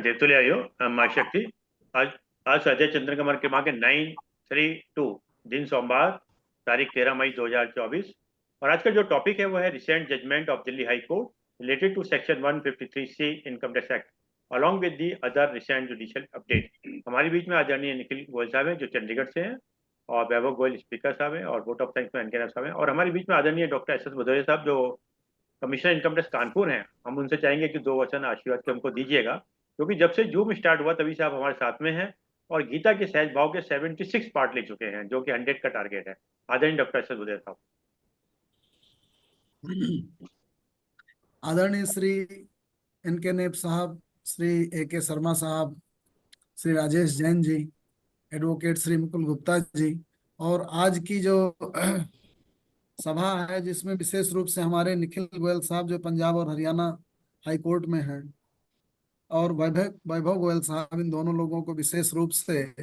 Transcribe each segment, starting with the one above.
देवतुल्यायो माँ शक्ति। आज आज अजय चंद्र के माँ के 932 दिन सोमवार, तारीख 13 मई 2024। और आज का जो टॉपिक है वो है recent judgement of Delhi high Court related to section 153C income tax act along with the other recent judicial update. हमारे बीच में आदरणीय निखिल गोयल साहब हैं जो चंडीगढ़ से हैं, और वैभव गोयल स्पीकर साहब हैं, और वोट ऑफ थैंक्स में एनके साहब हैं, और हमारे बीच में आदरणीय डॉक्टर एस एस भदौरिया साहब जो कमिश्नर इनकम टैक्स कानपुर हैं। हम उनसे चाहेंगे कि 2 वचन आशीर्वाद के हमको दीजिएगा, क्योंकि जब से जूम स्टार्ट हुआ तभी से आप हमारे साथ में हैं, और गीता के सहज भाव के 76 पार्ट ले चुके हैं, जो कि 100 का टारगेट है। आदरणीय डॉक्टर एस एस भदौरिया साहब। आदरणीय श्री एनके नेप साहब, श्री AK शर्मा साहब, श्री राजेश जैन जी, एडवोकेट श्री मुकुल गुप्ता जी, और आज की जो सभा है जिसमें विशेष रूप से हमारे निखिल गोयल साहब जो पंजाब और हरियाणा हाई कोर्ट में हैं, और वैभव वैभव गोयल साहब, इन दोनों लोगों को विशेष रूप से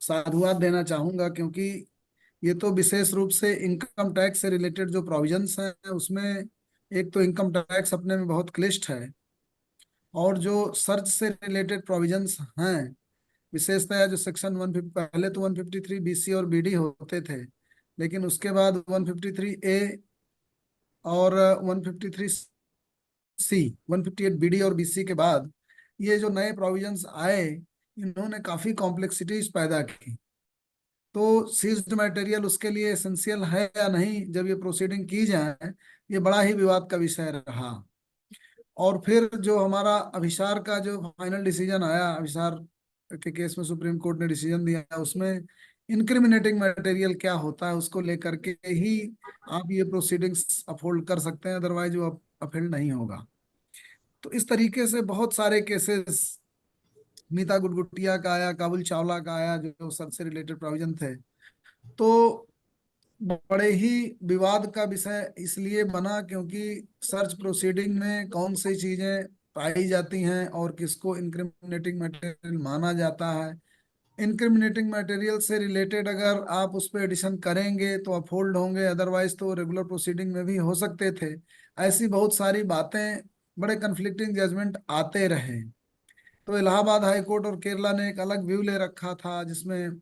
साधुवाद देना चाहूंगा, क्योंकि ये तो विशेष रूप से इनकम टैक्स से रिलेटेड जो प्रोविजंस है उसमें एक तो इनकम टैक्स अपने में बहुत क्लिष्ट है, और जो सर्च से रिलेटेड प्रोविजंस हैं विशेषतः जो सेक्शन 150, पहले तो 153 BC और BD होते थे, लेकिन उसके बाद 153A और 153C, 158 BD और BC के बाद ये जो नए प्रोविजंस आए, इन्होंने काफी कॉम्प्लेक्सिटीज पैदा की। तो सीज्ड मटेरियल उसके लिए एसेंशियल है या नहीं, जब ये प्रोसीडिंग की जाए, ये बड़ा ही विवाद का विषय रहा। और फिर जो हमारा अभिसार का जो फाइनल डिसीजन आया, अभिसार के केस में सुप्रीम कोर्ट ने डिसीजन दिया, उसमें इनक्रिमिनेटिंग मटेरियल क्या होता है उसको लेकर के ही आप ये प्रोसीडिंग्स अपहोल्ड कर सकते हैं, अदरवाइज वो अपहेल्ड नहीं होगा। तो इस तरीके से बहुत सारे केसेस, मीता गुटगुटिया का आया, काबुल चावला का आया, जो सर्च से रिलेटेड प्रोविजन थे, तो बड़े ही विवाद का विषय इसलिए बना क्योंकि सर्च प्रोसीडिंग में कौन सी चीजें पाई जाती हैं और किसको इनक्रिमिनेटिंग मटेरियल माना जाता है। इनक्रिमिनेटिंग मटेरियल से रिलेटेड अगर आप उस पर एडिशन करेंगे तो अपहोल्ड होंगे, अदरवाइज तो रेगुलर प्रोसीडिंग में भी हो सकते थे। ऐसी बहुत सारी बातें, बड़े कन्फ्लिक्टिंग जजमेंट आते रहे। तो इलाहाबाद हाई कोर्ट और केरला ने एक अलग व्यू ले रखा था, जिसमें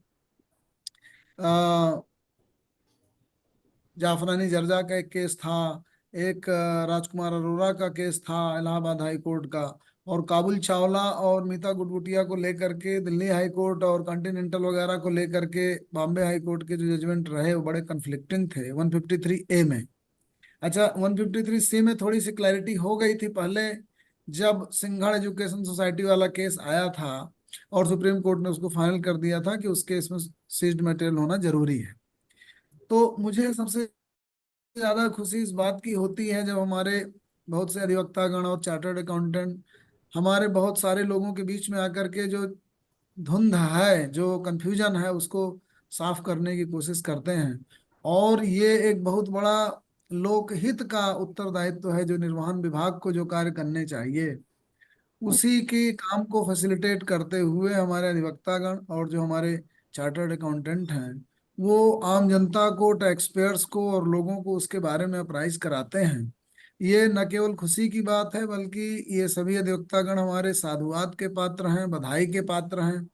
जाफरानी जर्जा का एक केस था, एक राजकुमार अरोड़ा का केस था इलाहाबाद हाई कोर्ट का, और काबुल चावला और मीता गुटगुटिया को लेकर के दिल्ली हाई कोर्ट और कॉन्टिनेंटल वगैरह को लेकर के बॉम्बे हाई कोर्ट के जो जजमेंट रहे वो बड़े कन्फ्लिक्टिंग थे 153A में। अच्छा, 153C में थोड़ी सी क्लैरिटी हो गई थी पहले, जब सिंघड़ एजुकेशन सोसाइटी वाला केस आया था और सुप्रीम कोर्ट ने उसको फाइनल कर दिया था कि उस केस में सीज्ड मटेरियल होना जरूरी है। तो मुझे सबसे ज्यादा खुशी इस बात की होती है जब हमारे बहुत से अधिवक्तागण और चार्टर्ड अकाउंटेंट हमारे बहुत सारे लोगों के बीच में आकर के जो धुंध है, जो कंफ्यूजन है, उसको साफ करने की कोशिश करते हैं। और ये एक बहुत बड़ा लोकहित का उत्तरदायित्व है जो निर्वहन विभाग को जो कार्य करने चाहिए, उसी के काम को फैसिलिटेट करते हुए हमारे अधिवक्तागण और जो हमारे चार्टर्ड अकाउंटेंट हैं, वो आम जनता को, टैक्स पेयर्स को और लोगों को उसके बारे में अप्राइज कराते हैं। ये न केवल खुशी की बात है, बल्कि ये सभी अधिवक्तागण हमारे साधुवाद के पात्र हैं, बधाई के पात्र हैं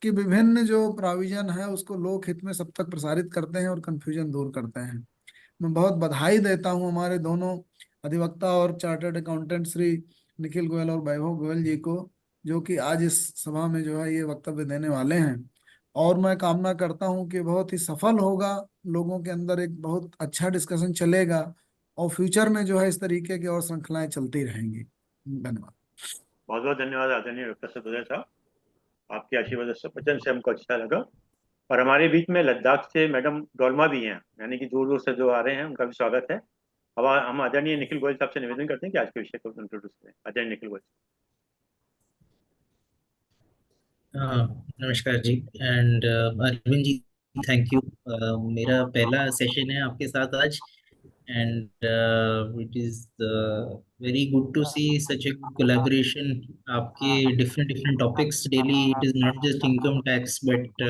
कि विभिन्न जो प्रोविजन है उसको लोक हित में सब तक प्रसारित करते हैं और कंफ्यूजन दूर करते हैं। मैं बहुत बधाई देता हूं हमारे दोनों अधिवक्ता और चार्टर्ड अकाउंटेंट श्री निखिल गोयल और वैभव गोयल जी को, जो कि आज इस सभा में जो है ये वक्तव्य देने वाले हैं। और मैं कामना करता हूं कि बहुत ही सफल होगा, लोगों के अंदर एक बहुत अच्छा डिस्कशन चलेगा, और फ्यूचर में जो है इस तरीके की और श्रृंखलाएं चलती रहेंगी। धन्यवाद। बहुत बहुत धन्यवाद आदरणीय डॉक्टर एस एस भदौरिया साहब, आपके आशीर्वाद वचन से हमको अच्छा लगा। और हमारे बीच में लद्दाख से मैडम डोलमा भी हैं, यानी कि दूर दूर से जो आ रहे हैं, उनका भी स्वागत है। अब हम आदरणीय निखिल गोयल साहब से निवेदन करते हैं कि आज के विषय को इंट्रोड्यूस करें। आदरणीय निखिल गोयल। नमस्कार जी। And Arvind ji, thank you. मेरा पहला सेशन है आपके साथ आज, and it is very good to see such a collaboration. आपके different different topics daily, it is not just income tax but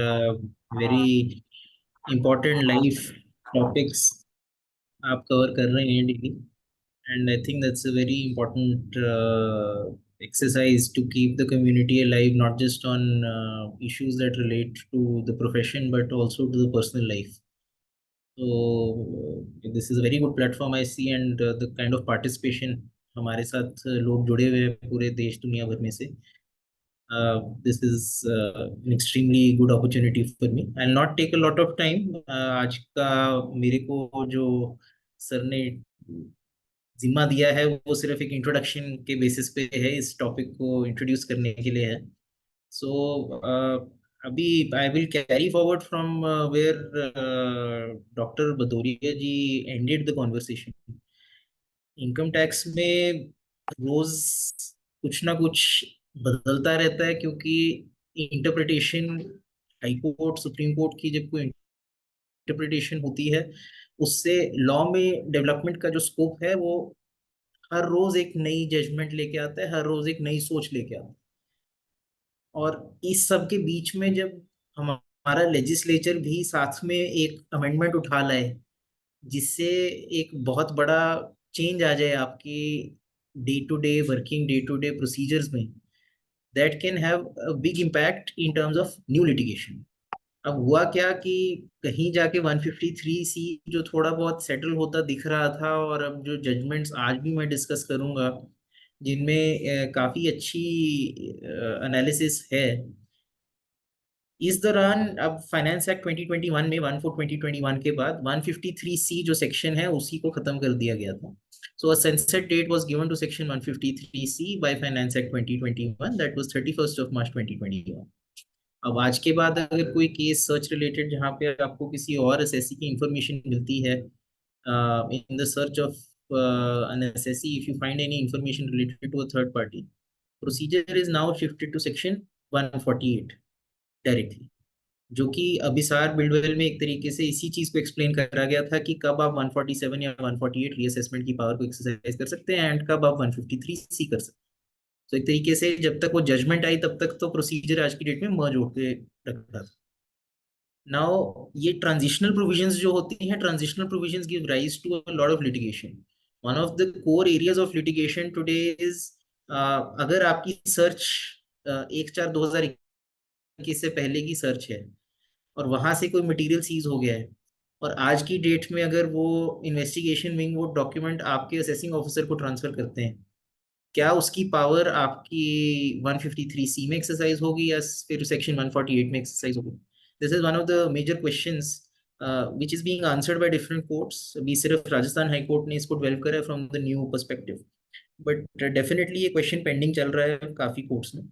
very important life topics आप कवर कर रहे हैं daily, and I think that's a very important exercise to keep the community alive, not just on issues that relate to the profession, but also to the personal life. So this is a very good platform I see, and the kind of participation हमारे साथ लोग जुड़े हुए हैं पूरे देश दुनिया भर में से. This is an extremely good opportunity for me. I'll not take a lot of time. आज का मेरे को जो सर ने जिम्मा दिया है वो सिर्फ एक इंट्रोडक्शन के बेसिस पे है, इस टॉपिक को इंट्रोड्यूस करने के लिए है. सो अभी I will carry forward from where doctor Bhadauria ji ended the conversation. Income tax में रोज कुछ ना कुछ बदलता रहता है, क्योंकि interpretation high court supreme court की जब कोई इंटरप्रिटेशन होती है, उससे लॉ में डेवलपमेंट का जो स्कोप है वो हर रोज एक नई जजमेंट लेके आता है, हर रोज एक नई सोच लेके आता है. और इस सब के बीच में जब हमारा लेजिस्लेचर भी साथ में एक अमेंडमेंट उठा लाए जिससे एक बहुत बड़ा चेंज आ जाए आपकी day to day working, day to day procedures में, that can have a big impact in terms of new litigation. अब हुआ क्या कि कहीं जाके 153C जो थोड़ा बहुत सेटल होता दिख रहा था, और अब जो जजमेंट्स आज भी मैं डिस्कस करूंगा जिनमें काफी अच्छी एनालिसिस है, इस दौरान अब फाइनेंस एक्ट 2021 में 1/4/2021 के बाद 153C जो सेक्शन है उसी को खत्म कर दिया गया था. So a sunset date was given to section 153C by finance act 2021, that was 31st of March 2021. अब आज के बाद अगर कोई केस सर्च रिलेटेड जहाँ पे आपको किसी और एसएससी की इंफॉर्मेशन मिलती है, in the search of an SSC, if you find any information related to a third party, procedure is now shifted to section 148 directly, जो कि अभिसार बिल्डवेल में एक तरीके से इसी चीज को एक्सप्लेन करा गया था कि कब आप 147 या 148 रीअसेसमेंट की पावर को एक्सरसाइज कर सकते हैं एंड कब आप 153C कर सकते हैं. तो एक तरीके से जब तक वो जजमेंट आई तब तक तो प्रोसीजर आज की डेट में मर्ज होके रखा था. नाउ ये ट्रांजिशनल प्रोविजंस जो होती हैं, transitional provisions give rise to a lot of litigation. One of the core areas of litigation today is, अगर आपकी सर्च 1/4/2021 से पहले की सर्च है और वहां से कोई मटेरियल सीज हो गया है, और आज की डेट में अगर वो इन्वेस्टिगेशन विंग वो डॉक्यूमेंट आपके असेसिंग ऑफिसर को ट्रांसफर करते हैं, क्या उसकी पावर आपकी 153C में एक्सरसाइज होगी या फिर सेक्शन 148 में एक्सरसाइज होगी? This is one of the major questions which is being answered by different courts. अभी सिर्फ राजस्थान हाई कोर्ट ने इसको डेवलप करा है from the new perspective, but definitely ये क्वेश्चन पेंडिंग चल रहा है काफी कोर्ट्स में.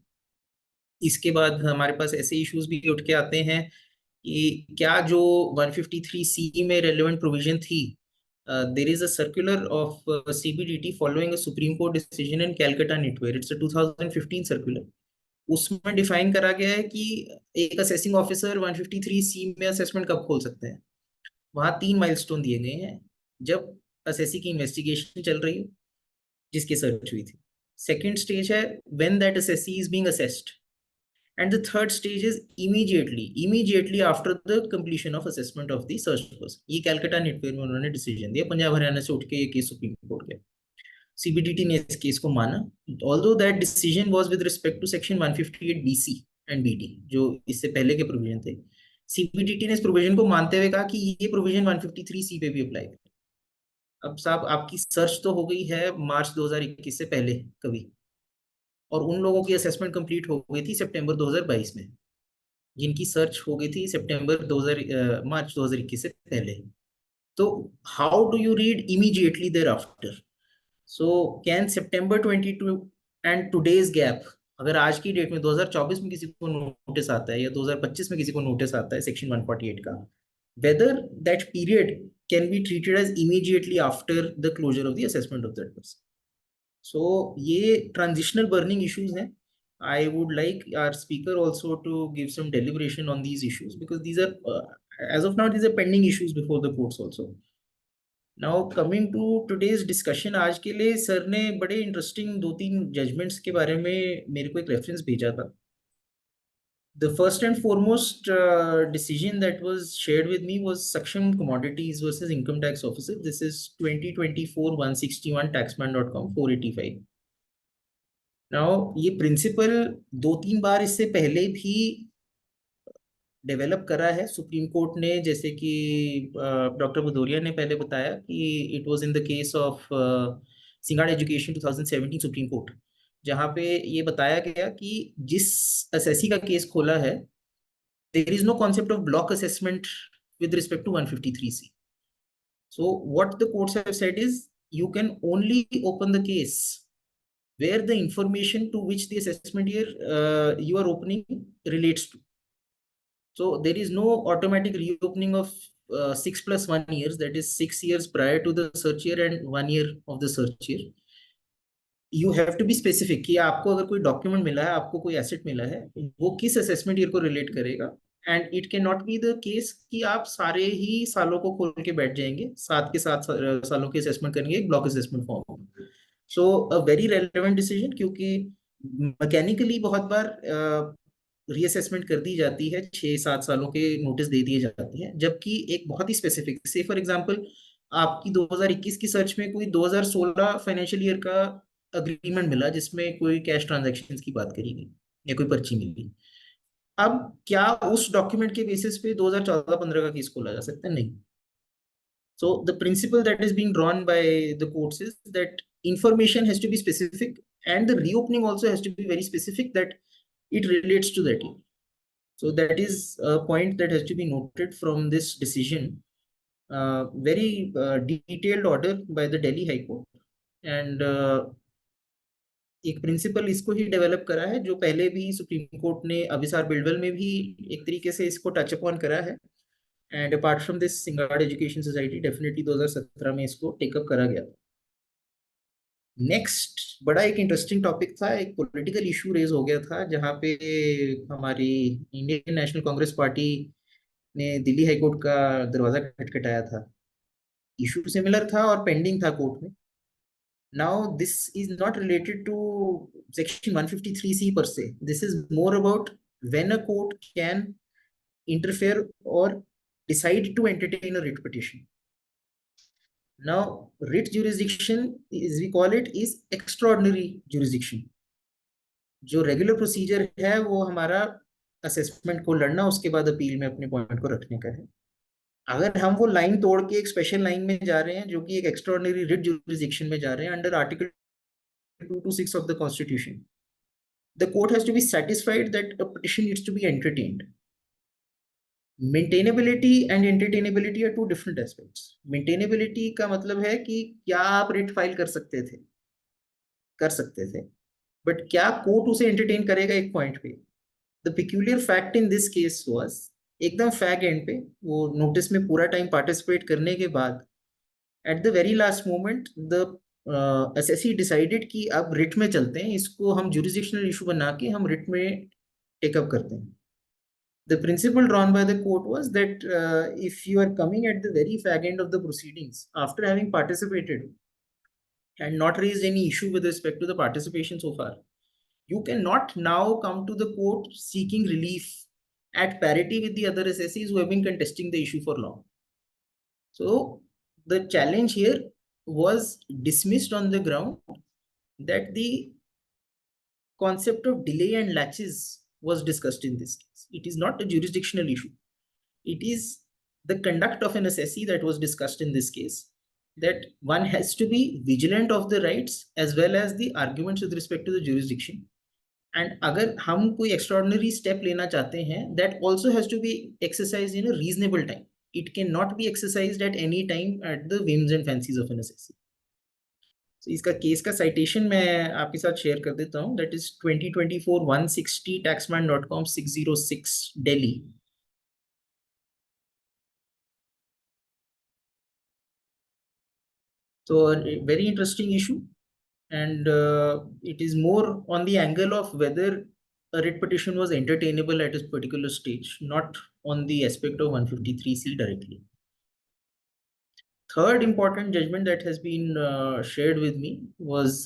इसके बाद हमारे पास ऐसे इश्यूज भी उठ के आते हैं कि क्या जो 153C में रेलेवेंट प्रोविजन थी, there is a circular of CBDT following a Supreme Court decision in Calcutta Knitwear. It's a 2015 circular. उसमें डिफाइन करा गया है कि एक असेसिंग ऑफिसर 153C में असेसमेंट कब खोल सकते हैं. वहां 3 माइलस्टोन दिए गए हैं. जब असेसी की इन्वेस्टिगेशन चल रही हो जिसकी सर्च हुई थी. सेकेंड स्टेज है when that assessee is being assessed. And the third stage is immediately after the completion of assessment of the search person. ये कैलकाटा नेटवेयर में उन्होंने डिसीजन दिया, पंजाब हरियाणा से उठ के ये केस सुप्रीम कोर्ट गया. CBDT ने इस केस को माना, although that decision was with respect to section 158BC and BD जो इससे पहले के प्रोविजन थे. CBDT ने इस प्रोविजन को मानते हुए कहा कि ये प्रोविजन 153C पे भी अप्लाई करे. अब साहब आपकी सर्च तो हो गई है मार्च 2021 से पहले कभी, और उन लोगों की असेसमेंट कंप्लीट हो गई थी सितंबर 2022 में, जिनकी सर्च हो गई थी मार्च 2021 से पहले. तो how do you read immediately there after? So can September 22 and today's gap, अगर आज की डेट में 2024 में किसी को नोटिस आता है या 2025 में किसी को नोटिस आता है सेक्शन 148 का, whether that period can be treated as immediately after the closure of the assessment of that person. So ये transitional burning issues हैं. I would like our speaker also to give some deliberation on these issues, because these are as of now these are pending issues before the courts also. Now coming to today's discussion, आज के लिए sir ने बड़े interesting 2-3 judgments के बारे में मेरे को एक reference भेजा था. The first and foremost decision that was shared with me was Saksham Commodities versus Income Tax Officer. This is 2024-161 taxman.com 485. Now ये प्रिंसिपल 2-3 बार इससे पहले भी डेवलप करा है सुप्रीम कोर्ट ने, जैसे कि डॉक्टर भदौरिया ने पहले बताया कि it was in the case of Sinhgad education 2017 supreme court, जहां पे ये बताया गया कि जिस एसएससी का केस खोला है, there is no concept of block assessment with respect to 153C. So what the courts have said is you can only open the case where the information to which the assessment year you are opening relates to. So there is no automatic reopening of 6+1 years, that is 6 years prior to the search year and 1 year of the search year. You have to be specific कि आपको अगर कोई document मिला है, आपको कोई asset मिला है, वो किस असेसमेंट ईयर को रिलेट करेगा। And it can not be the case कि आप सारे ही सालों को खोल के बैठ जाएंगे, 7 के 7 सालों के असेसमेंट करेंगे एक block assessment form. So a very relevant decision, क्योंकि मैकेनिकली बहुत बार रीअसेसमेंट कर दी जाती है, 6-7 सालों के नोटिस दे दिए जाते हैं, जबकि एक बहुत ही स्पेसिफिक, से फॉर एग्जांपल आपकी 2021 की सर्च में कोई 2016 फाइनेंशियल ईयर का अग्रीमेंट मिला जिसमें कोई कैश ट्रांजैक्शन की बात करी गई या कोई पर्ची मिली। अब क्या उस डॉक्यूमेंट के बेसिस पे 2014-15 का केस खोला जा सकता है? नहीं। So the principle that is being drawn by the courts is that information has to be specific and the reopening also has to be very specific that it relates to that year. So that is a point that has to be noted from this decision. Very detailed order by the Delhi High Court, and एक principal इसको ही develop करा है जो पहले भी supreme court ने अभिसार Buildwell में भी एक तरीके से इसको टच अपॉन करा है। And apart from this Sinhgad education society definitely 2017 में इसको टेकअप करा गया। नेक्स्ट बड़ा एक इंटरेस्टिंग टॉपिक था, एक पॉलिटिकल इशू रेज हो गया था जहां पे हमारी इंडियन नेशनल कांग्रेस पार्टी ने दिल्ली हाईकोर्ट का दरवाजा खटखटाया था। इशू सिमिलर था और पेंडिंग था कोर्ट में। Now this is not related to section 153C per se. This is more about when a court can interfere or decide to entertain a writ petition. Now writ jurisdiction, as we call it, is extraordinary jurisdiction. जो regular procedure है वो हमारा assessment को लड़ना, उसके बाद appeal में अपने पॉइंट को रखने का है। अगर हम वो लाइन तोड़ के एक स्पेशल लाइन में जा रहे हैं जो कि एक एक्स्ट्राऑर्डिनरी रिट जुरिसडिक्शन में जा रहे हैं under article 226 of the Constitution, the court has to be satisfied that a petition needs to be entertained. Maintainability and entertainability are two different aspects. Maintainability का मतलब है कि क्या आप रिट फाइल कर सकते थे, बट क्या कोर्ट उसे एंटरटेन करेगा एक पॉइंट पे। The peculiar fact in this case was, एकदम फैग एंड पे वो नोटिस में पूरा टाइम पार्टिसिपेट करने के बाद at the very last moment the assessee decided कि अब रिट में चलते हैं, इसको हम जुरिसडिक्शनल इशू बना के हम रिट में टेकअप करते हैं। The principle drawn by the court was that if you are coming at the very fag end of the proceedings after having participated and not raised any issue with respect to the participation so far, you cannot now come to the court seeking relief at parity with the other SSCs who have been contesting the issue for long. So the challenge here was dismissed on the ground that the concept of delay and latches was discussed in this case. It is not a jurisdictional issue. It is the conduct of an assessee that was discussed in this case, that one has to be vigilant of the rights as well as the arguments with respect to the jurisdiction. And अगर हम कोई extraordinary step लेना चाहते हैं, that also has to be exercised in a reasonable time. It cannot be exercised at any time at the whims and fancies of an assessee. So इसका case का citation मैं आपके साथ शेयर कर देता हूँ, that is 2024-160 taxman.com 606 Delhi. So a very interesting issue, and it is more on the angle of whether a writ petition was entertainable at a particular stage, not on the aspect of 153C directly. Third important judgment that has been shared with me was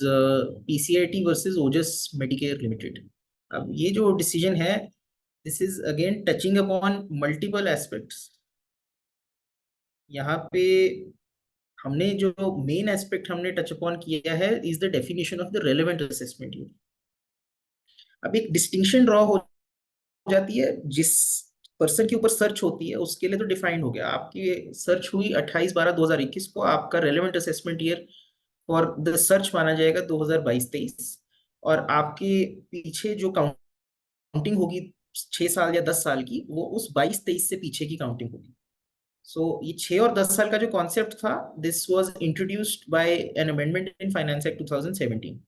PCIT versus Ojas Medicare Limited. अब ये जो decision है, this is again touching upon multiple aspects. यहाँ पे हमने जो main aspect हमने touch upon किया है is the definition of the relevant assessment year. अब एक डिस्टिंक्शन ड्रॉ हो जाती है, जिस पर्सन के ऊपर सर्च होती है उसके लिए तो डिफाइंड हो गया, आपकी सर्च हुई 28/12/2021 को, आपका relevant assessment year for the search माना जाएगा 2022-23, और आपके पीछे जो काउंटिंग होगी 6 साल या 10 साल की, वो उस 22-23 से पीछे की काउंटिंग होगी। सो ये 6 और 10 साल का जो कॉन्सेप्ट था, this was introduced by an amendment in finance act 2017,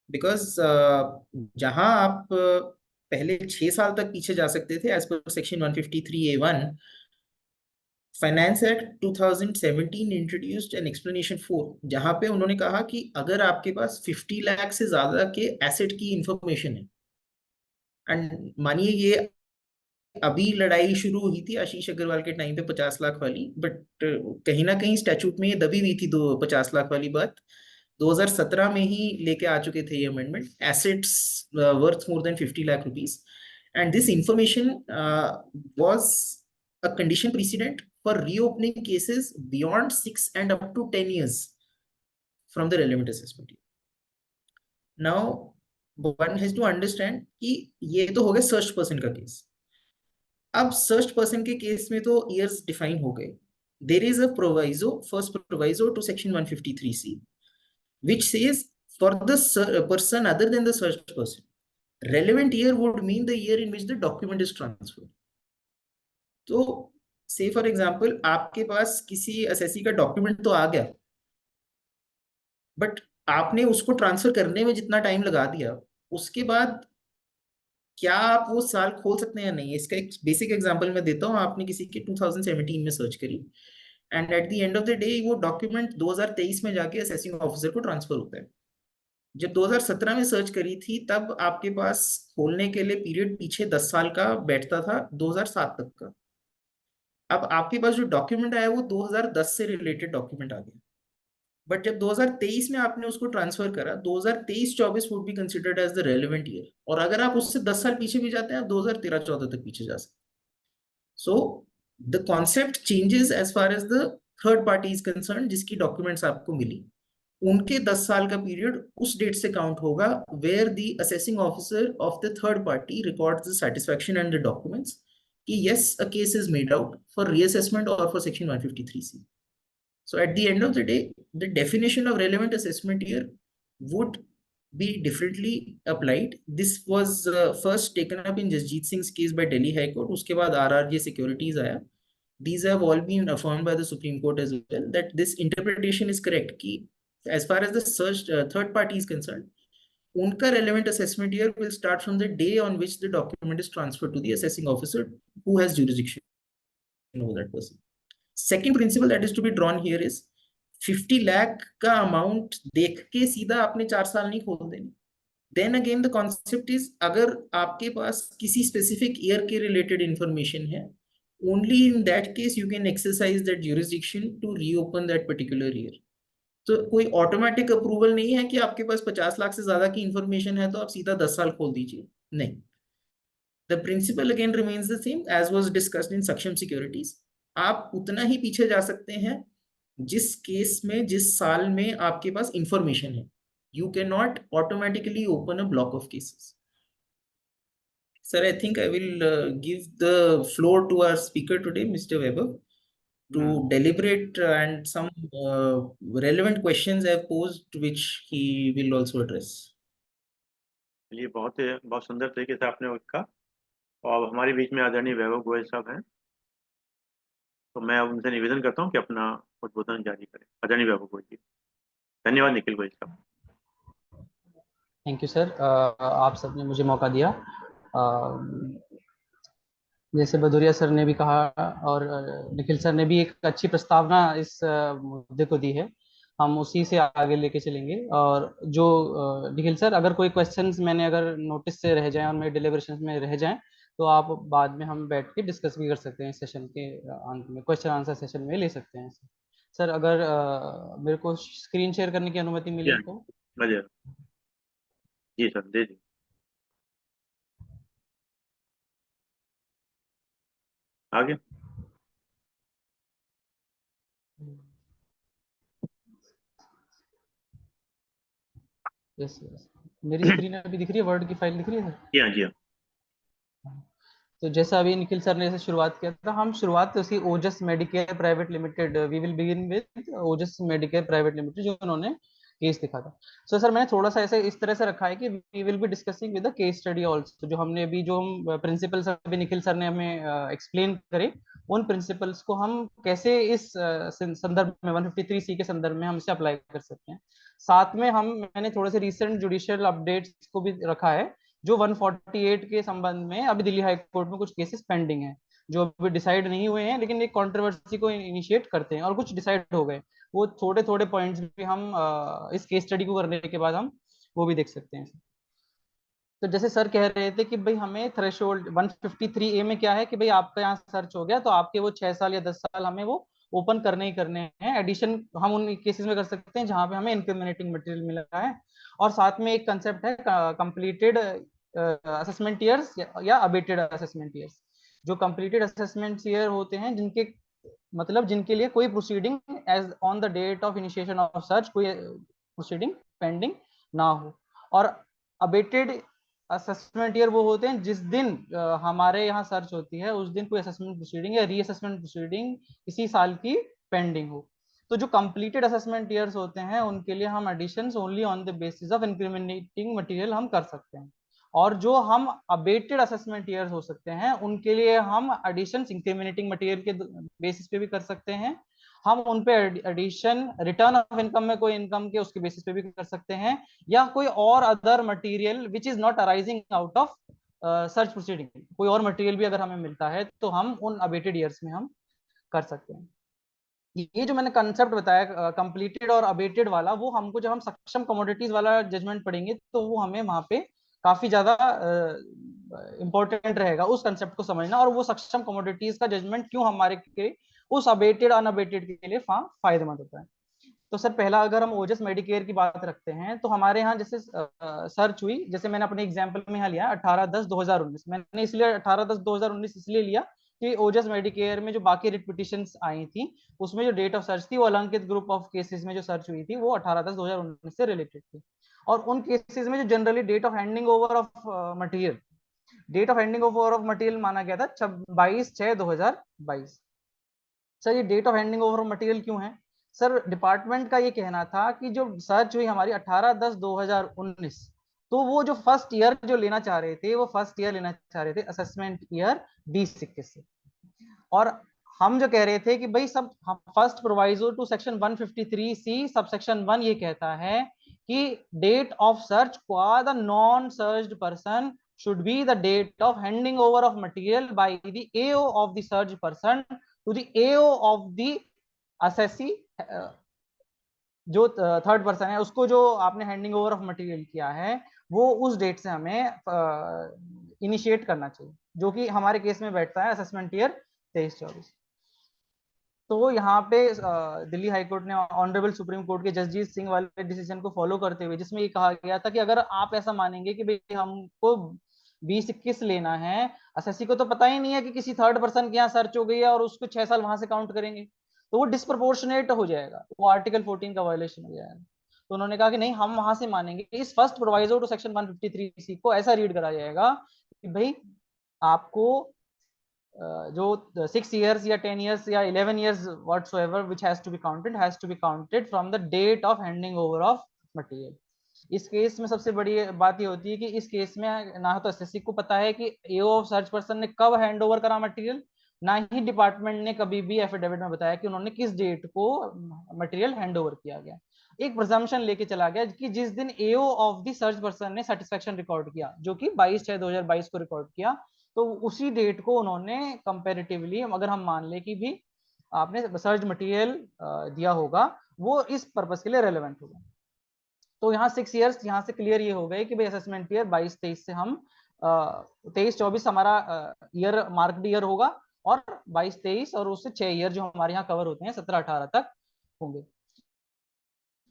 because जहां आप पहले 6 साल तक पीछे जा सकते थे एज पर section 153A1, finance act 2017 introduced an explanation 4, जहां पे उन्होंने कहा कि अगर आपके पास 50 लाख से ज्यादा के एसेट की इंफॉर्मेशन है, एंड मानिए ये अभी लड़ाई शुरू हुई थी आशीष अग्रवाल के टाइम पे 50 लाख वाली, बट कहीं ना कहीं स्टैचूट में ये दबी हुई थी, 50 लाख वाली बात 2017 में ही लेके आ चुके थे ये amendment, assets worth more than 50 lakh rupees, and this information was a condition precedent for reopening cases beyond 6 and up to 10 years from the relevant assessment year. Now one has to understand कि ये तो हो गया search person का case. अब search person के case में तो ईयर्स डिफाइन हो गए। There is a proviso, first proviso to section 153C, which says for the person other than the search person, relevant year would mean the year in which the document is transferred. तो से for example आपके पास किसी SSC का document तो आ गया, but आपने उसको transfer करने में जितना टाइम लगा दिया, उसके बाद क्या आप वो साल खोल सकते हैं या नहीं? इसका एक बेसिक एग्जांपल मैं देता हूँ। आपने किसी के 2017 में सर्च करी, and at the end of the day वो डॉक्यूमेंट 2023 में जाके असेसिंग ऑफिसर को ट्रांसफर होता है। जब 2017 में सर्च करी थी तब आपके पास खोलने के लिए पीरियड पीछे 10 साल का बैठता था, 2007 तक का। अब आपके पास जो डॉक्यूमेंट आया वो 2010 से रिलेटेड डॉक्यूमेंट आ गया, बट जब 2023 में आपने उसको ट्रांसफर करा, 2023-24 would be considered as the relevant year, और अगर आप उससे 10 साल पीछे भी जाते हैं, आप 2013-14 तक पीछे जा सकते हैं। So the concept changes as far as the third party is concerned, जिसकी डॉक्यूमेंट्स आपको मिली, उनके 10 साल का पीरियड उस डेट से काउंट होगा where the assessing officer of the third party records the satisfaction and the documents कि yes, a case is made out for reassessment or for section 153C. So at the end of the day, the definition of relevant assessment year would be differently applied. This was first taken up in Jasjeet Singh's case by Delhi High Court. उसके बाद RRJ Securities आया. These have all been affirmed by the Supreme Court as well, that this interpretation is correct कि as far as the search third party is concerned, उनका relevant assessment year will start from the day on which the document is transferred to the assessing officer who has jurisdiction over that person. Second principle that is to be drawn here is 50 lakh का amount देख के सीधा आपने 4 साल नहीं खोल देंगे। Then again the concept is, अगर आपके पास किसी specific year के related information है, only in that case you can exercise that jurisdiction to reopen that particular year. तो कोई ऑटोमेटिक अप्रूवल नहीं है कि आपके पास 50 लाख से ज्यादा की इंफॉर्मेशन है तो आप सीधा 10 साल खोल दीजिए, नहीं। The principle again remains the same as was discussed in Saksham Securities. आप उतना ही पीछे जा सकते हैं जिस केस में, जिस साल में आपके पास इंफॉर्मेशन है। You cannot automatically open a block of cases. Sir, I think I will give the floor to our speaker today, Mr. Weber, to deliberate and some relevant questions I have posed, which he will also address. चलिए, बहुत सुंदर तरीके से आपने उसका, और अब हमारे बीच में आदरणीय वैभव गोयल साहब हैं, तो मैं अब उनसे निवेदन करता हूँ कि अपना उद्बोधन जारी करें। आदरणीय वैभव गोयल जी। धन्यवाद निखिल गोयल साहब। थैंक यू सर, आप सबने मुझे मौका दिया। जैसे भदौरिया सर ने भी कहा और निखिल सर ने भी एक अच्छी प्रस्तावना इस मुद्दे को दी है, हम उसी से आगे लेके चलेंगे। और जो निखिल सर, अगर कोई क्वेश्चंस मैंने अगर नोटिस से रह जाएं और मेरे डिलीवरेशन में रह जाएं तो आप बाद में हम बैठ के डिस्कस भी कर सकते हैं, सेशन के अंत में क्वेश्चन आंसर सेशन में ले सकते हैं। सर अगर मेरे को स्क्रीन शेयर करने की अनुमति मिले तो। जी सर, दे दी। आगे। यस यस, मेरी स्क्रीन अभी दिख रही है, वर्ड की फाइल दिख रही है सर? जी हाँ, जी हाँ। तो जैसा अभी निखिल सर ने जैसे शुरुआत किया था, हम शुरुआत उसी Ojas medicare private limited, we will begin with Ojas medicare private limited, जो उन्होंने केस दिखा था। सो सर मैंने थोड़ा सा ऐसे इस तरह से रखा है कि we will be discussing with the case study also, जो हमने अभी जो प्रिंसिपल्स अभी निखिल सर ने हमें एक्सप्लेन करे, उन प्रिंसिपल्स को हम कैसे इस संदर्भ में 153C के संदर्भ में हम इसे अप्लाई कर सकते हैं। साथ में मैंने थोड़े से रिसेंट जुडिशियल अपडेट्स को भी रखा है, जो 148 के संबंध में अभी दिल्ली हाई कोर्ट में कुछ केसेस पेंडिंग हैं, जो अभी डिसाइड नहीं हुए हैं, लेकिन एक कंट्रोवर्सी को इनिशिएट करते हैं, और कुछ डिसाइड हो गए। वो थोड़े थोड़े पॉइंट्स भी हम इस केस स्टडी को करने के बाद हम वो भी देख सकते हैं। तो जैसे सर कह रहे थे कि भाई हमें थ्रेशोल्ड 153A में क्या है कि भाई आपका यहाँ सर्च हो गया तो आपके वो 6 साल या 10 साल हमें वो ओपन करने ही करने हैं। एडिशन हम उन केसेस में कर सकते हैं जहां पे हमें इनक्रिमिनेटिंग मटेरियल मिला है। और साथ में एक कंसेप्ट है कंप्लीटेड असेसमेंट ईयर्स या अबेटेड असेसमेंट ईयर्स। जो कंप्लीटेड असेसमेंट ईयर होते हैं जिनके मतलब जिनके लिए कोई proceeding as on the date of initiation of search कोई प्रोसीडिंग पेंडिंग ना हो। और अबेटेड असेसमेंट ईयर वो होते हैं जिस दिन हमारे यहाँ सर्च होती है उस दिन कोई असेसमेंट प्रोसीडिंग या रीअसेसमेंट प्रोसीडिंग इसी साल की पेंडिंग हो। तो जो कंप्लीटेड असेसमेंट ईयर्स होते हैं उनके लिए हम additions only on the basis of incriminating material हम कर सकते हैं, और जो हम अबेटेड असेसमेंट ईयर्स हो सकते हैं उनके लिए हम एडिशंस इंक्रीमेंटिंग मटेरियल के बेसिस पे भी कर सकते हैं। हम उन पे एडिशन रिटर्न ऑफ इनकम में कोई इनकम के उसके बेसिस पे भी कर सकते हैं, या कोई और other material which is not arising out of search proceeding, कोई और मटेरियल भी अगर हमें मिलता है तो हम उन अबेटेड ईयर्स में हम कर सकते हैं। ये जो मैंने कंसेप्ट बताया कंप्लीटेड और अबेटेड वाला, वो हमको जब हम सक्षम कमोडिटीज वाला जजमेंट पढ़ेंगे तो वो हमें वहां पे काफी ज्यादा इंपॉर्टेंट रहेगा उस कंसेप्ट को समझना, और वो सक्षम कमोडिटीज का जजमेंट क्यों हमारे के उस अबेटेड अनअबेटेड के लिए फायदेमंद होता है। तो सर पहला अगर हम ओजस मेडिकेयर की बात रखते हैं तो हमारे यहाँ जैसे सर्च हुई, जैसे मैंने अपने एग्जांपल में यहाँ लिया 18/10/2019, मैंने इसलिए 18/10/2019 इसलिए लिया कि ओजस मेडिकेयर में जो बाकी रिट पिटिशंस आई थी उसमें जो डेट ऑफ सर्च थी वो अलंकित ग्रुप ऑफ केसेस में जो सर्च हुई थी वो 18/10/2019 से रिलेटेड थी। और उन केसेस में जो generally date of handing over of material, date of handing over of material माना गया था 22/6/2022। सर ये date of handing over of material क्यों है? सर डिपार्टमेंट का ये कहना था कि जो सर्च हुई हमारी 18/10/2019, तो वो जो फर्स्ट ईयर जो लेना चाह रहे थे वो फर्स्ट ईयर लेना चाह रहे थे असेसमेंट ईयर 2021 से। और हम जो कह रहे थे कि भाई सब first proviso to section 153C सब सेक्शन 1 ये कहता है कि date of search for the non searched person should be the date of handing over of material by the AO of the searched person to the AO of the assessee, जो third person है उसको जो आपने handing over of material किया है वो उस date से हमें इनिशिएट करना चाहिए, जो कि हमारे केस में बैठता है असेसमेंट ईयर 23-24। तो यहाँ पे दिल्ली हाई कोर्ट ने ऑनरेबल सुप्रीम कोर्ट के जसजीत सिंह वाले डिसीजन को फॉलो करते हुए, जिसमें ये कहा गया था कि अगर आप ऐसा मानेंगे कि भाई हमको 2021 लेना है, एसएससी को तो पता ही नहीं है कि किसी थर्ड पर्सन के यहाँ सर्च हो गई है और उसको 6 साल वहां से काउंट करेंगे, तो वो डिस्प्रपोर्शनेट हो जाएगा, वो आर्टिकल 14 का वायलेशन हो जाएगा। तो उन्होंने कहा कि नहीं, हम वहां से मानेंगे इस first proviso to section 153C को ऐसा रीड करा जाएगा कि भाई आपको जो 6 years या 10 years या 11 years whatsoever which has to be counted from the date of handing over of material। इस केस में सबसे बड़ी बात ये होती है कि इस केस में ना तो एसएससी को पता है कि एओ ऑफ सर्च पर्सन ने कब हैंड ओवर करा मटेरियल, ना ही डिपार्टमेंट ने कभी भी एफिडेविट में बताया कि उन्होंने किस डेट को मटेरियल हैंड ओवर किया गया। एक प्रिजम्पशन लेके चला गया कि जिस दिन एओ ऑफ द सर्च पर्सन ने सेटिस्फेक्शन रिकॉर्ड किया, जो कि 22/6/2022 को रिकॉर्ड किया, तो उसी डेट को उन्होंने कंपैरेटिवली अगर हम मान ले कि भी आपने सर्च मटेरियल दिया होगा, वो इस पर्पस के लिए रेलेवेंट होगा। तो यहाँ 6 years यहाँ से क्लियर ये हो गए कि भाई असेसमेंट ईयर 22-23 से हम 23-24 हमारा ईयर मार्क्ड ईयर होगा, और 22-23 और उससे 6 ईयर जो हमारे यहाँ कवर होते हैं 17-18 तक होंगे।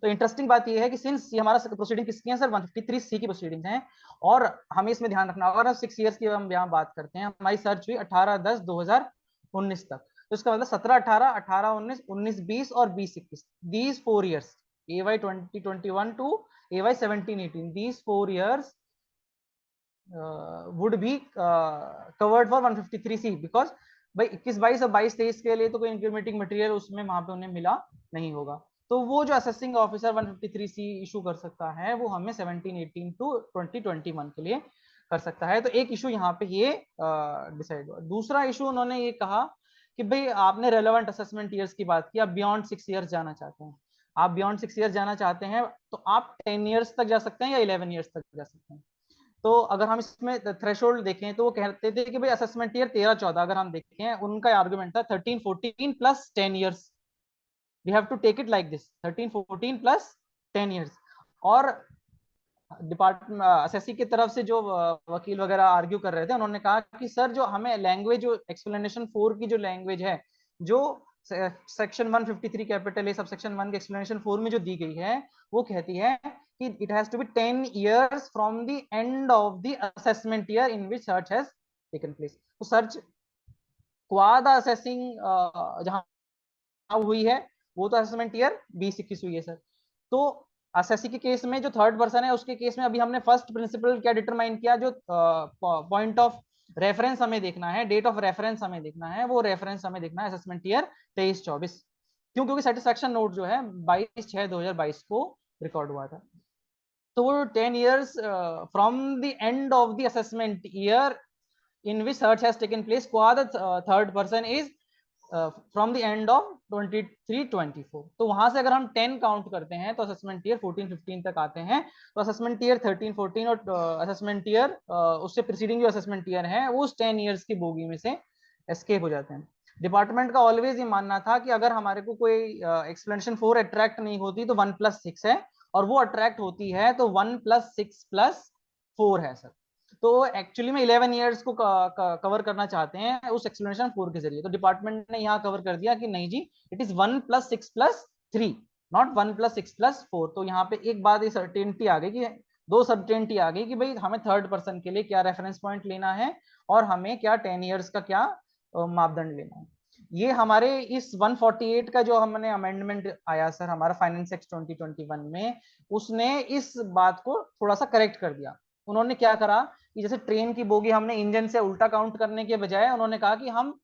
तो इंटरेस्टिंग बात यह है कि सिंस ये हमारा प्रोसीडिंग किसकी है सर, 153C की प्रोसीडिंग है, और हमें इसमें ध्यान रखना होगा, 6 years की हम यहाँ बात करते हैं, हमारी सर्च हुई 18/10/2019 तक, तो इसका मतलब 17-18, 18-19, 19-20 और 20-21, these 4 years AY 2021 to AY 17-18, these 4 years would be covered for 153C, because भाई 21-22 और 22-23 के लिए तो कोई इंक्रीमेंटिंग मटेरियल उसमें वहां पे उन्हें मिला नहीं होगा, तो वो जो असेसिंग ऑफिसर 153C इशू कर सकता है वो हमें 17-18 टू 2021 के लिए कर सकता है। तो एक इशू यहाँ पे ये डिसाइड हुआ। दूसरा इशू उन्होंने ये कहा कि भाई आपने रेलेवेंट असेसमेंट ईयर्स की बात की, आप बियॉन्ड 6 ईयर्स जाना चाहते हैं, आप बियॉन्ड 6 ईयर्स जाना चाहते हैं तो आप 10 ईयर्स तक जा सकते हैं या 11 ईयर्स तक जा सकते हैं। तो अगर हम इसमें थ्रेशोल्ड देखें तो वो कहते थे कि भाई असेसमेंट ईयर 13-14, अगर हम देखें उनका आर्गुमेंट था 13-14 plus 10 years, we have to take it like this, 13-14 plus 10 years. और डिपार्टमेंट असेसी की तरफ से जो वकील वगैरह आर्ग्यू कर रहे थे उन्होंने कहा कि सर जो हमें लैंग्वेज, जो एक्सप्लेनेशन 4 की जो लैंग्वेज है, जो section 153 capital A sub section 1 के एक्सप्लेनेशन 4 में जो दी गई है, वो कहती है कि it has to be 10 years from the end of the assessment year in which search has taken place. तो सर्च क्वा द असेसिंग जहां हुई है वो तो असेसमेंट ईयर 20-21 हुई है सर। तो असेसी के केस में जो थर्ड पर्सन है उसके केस में अभी हमने फर्स्ट प्रिंसिपल क्या डिटरमाइन किया, जो पॉइंट ऑफ रेफरेंस हमें देखना है, डेट ऑफ रेफरेंस हमें देखना है, वो रेफरेंस हमें देखना है असेसमेंट ईयर 23-24। क्यों? क्योंकि सेटिस्फेक्शन नोट जो है 22/6/2022 को रिकॉर्ड हुआ था। तो वो 10 years from the end of the assessment year in which search has taken place, qua the third person is from the end of 23-24। तो वहां से अगर हम 10 काउंट करते हैं तो असेसमेंट ईयर 14-15 तक आते हैं। तो असेसमेंट ईयर 13-14 और असेसमेंट ईयर उससे प्रीसीडिंग जो असेसमेंट ईयर है वो उस 10 years की बोगी में से एस्केप हो जाते हैं। डिपार्टमेंट का ऑलवेज ये मानना था कि अगर हमारे को कोई एक्सप्लेनेशन 4 अट्रैक्ट नहीं होती तो 1+6 है, और वो अट्रैक्ट होती है तो 1+6+4 है सर। तो एक्चुअली में 11 years को कवर करना चाहते हैं उस एक्सप्लेनेशन 4 के जरिए। तो डिपार्टमेंट ने यहाँ कवर कर दिया कि नहीं जी, इट इज 1+6+3, नॉट 1+6+4। तो यहाँ पे एक बात ये सर्टेनिटी आ गई कि दो सर्टेनिटी आ गई कि भाई हमें थर्ड पर्सन के लिए क्या रेफरेंस पॉइंट लेना है और हमें क्या 10 years का क्या मापदंड लेना है। ये हमारे इस 148 का जो हमने अमेंडमेंट आया सर हमारा फाइनेंस एक्ट 2021 में, उसने इस बात को थोड़ा सा करेक्ट कर दिया। उन्होंने क्या करा कि जैसे ट्रेन की बोगी हमने इंजन से उल्टा काउंट करने के बजाय उन्होंने कहा कि हम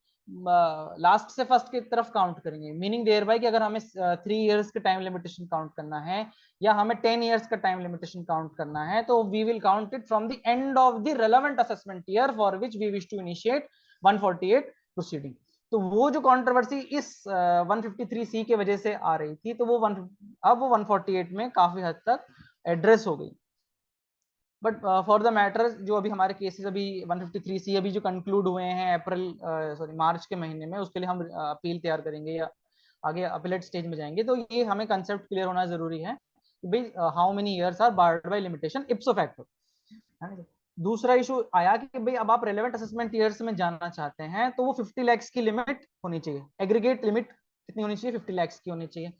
लास्ट से फर्स्ट की तरफ काउंट करेंगे, मीनिंग देयर बाय कि अगर हमें 3 years का टाइम लिमिटेशन काउंट करना है या हमें 10 years का टाइम लिमिटेशन काउंट करना है तो we will count it from the end of the relevant assessment year for which we wish to initiate 148 proceeding. तो वो जो कंट्रोवर्सी इस 153C के वजह से आ रही थी तो वो अब वो 148 में काफी हद तक एड्रेस हो गई। बट फॉर द मैटर जो अभी हमारे केसेस अभी 153C अभी जो कंक्लूड हुए हैं मार्च के महीने में, उसके लिए हम अपील तैयार करेंगे या आगे अपीलेट स्टेज में जाएंगे। तो ये हमें कंसेप्ट क्लियर होना जरूरी है कि भाई how many years are barred by limitation ipso facto. दूसरा इशू आया कि भाई अब आप रेलेवेंट असेसमेंट ईयर्स में जानना चाहते हैं तो वो 50 lakhs की लिमिट होनी चाहिए, एग्रीगेट लिमिट कितनी होनी चाहिए? 50 lakhs की होनी चाहिए।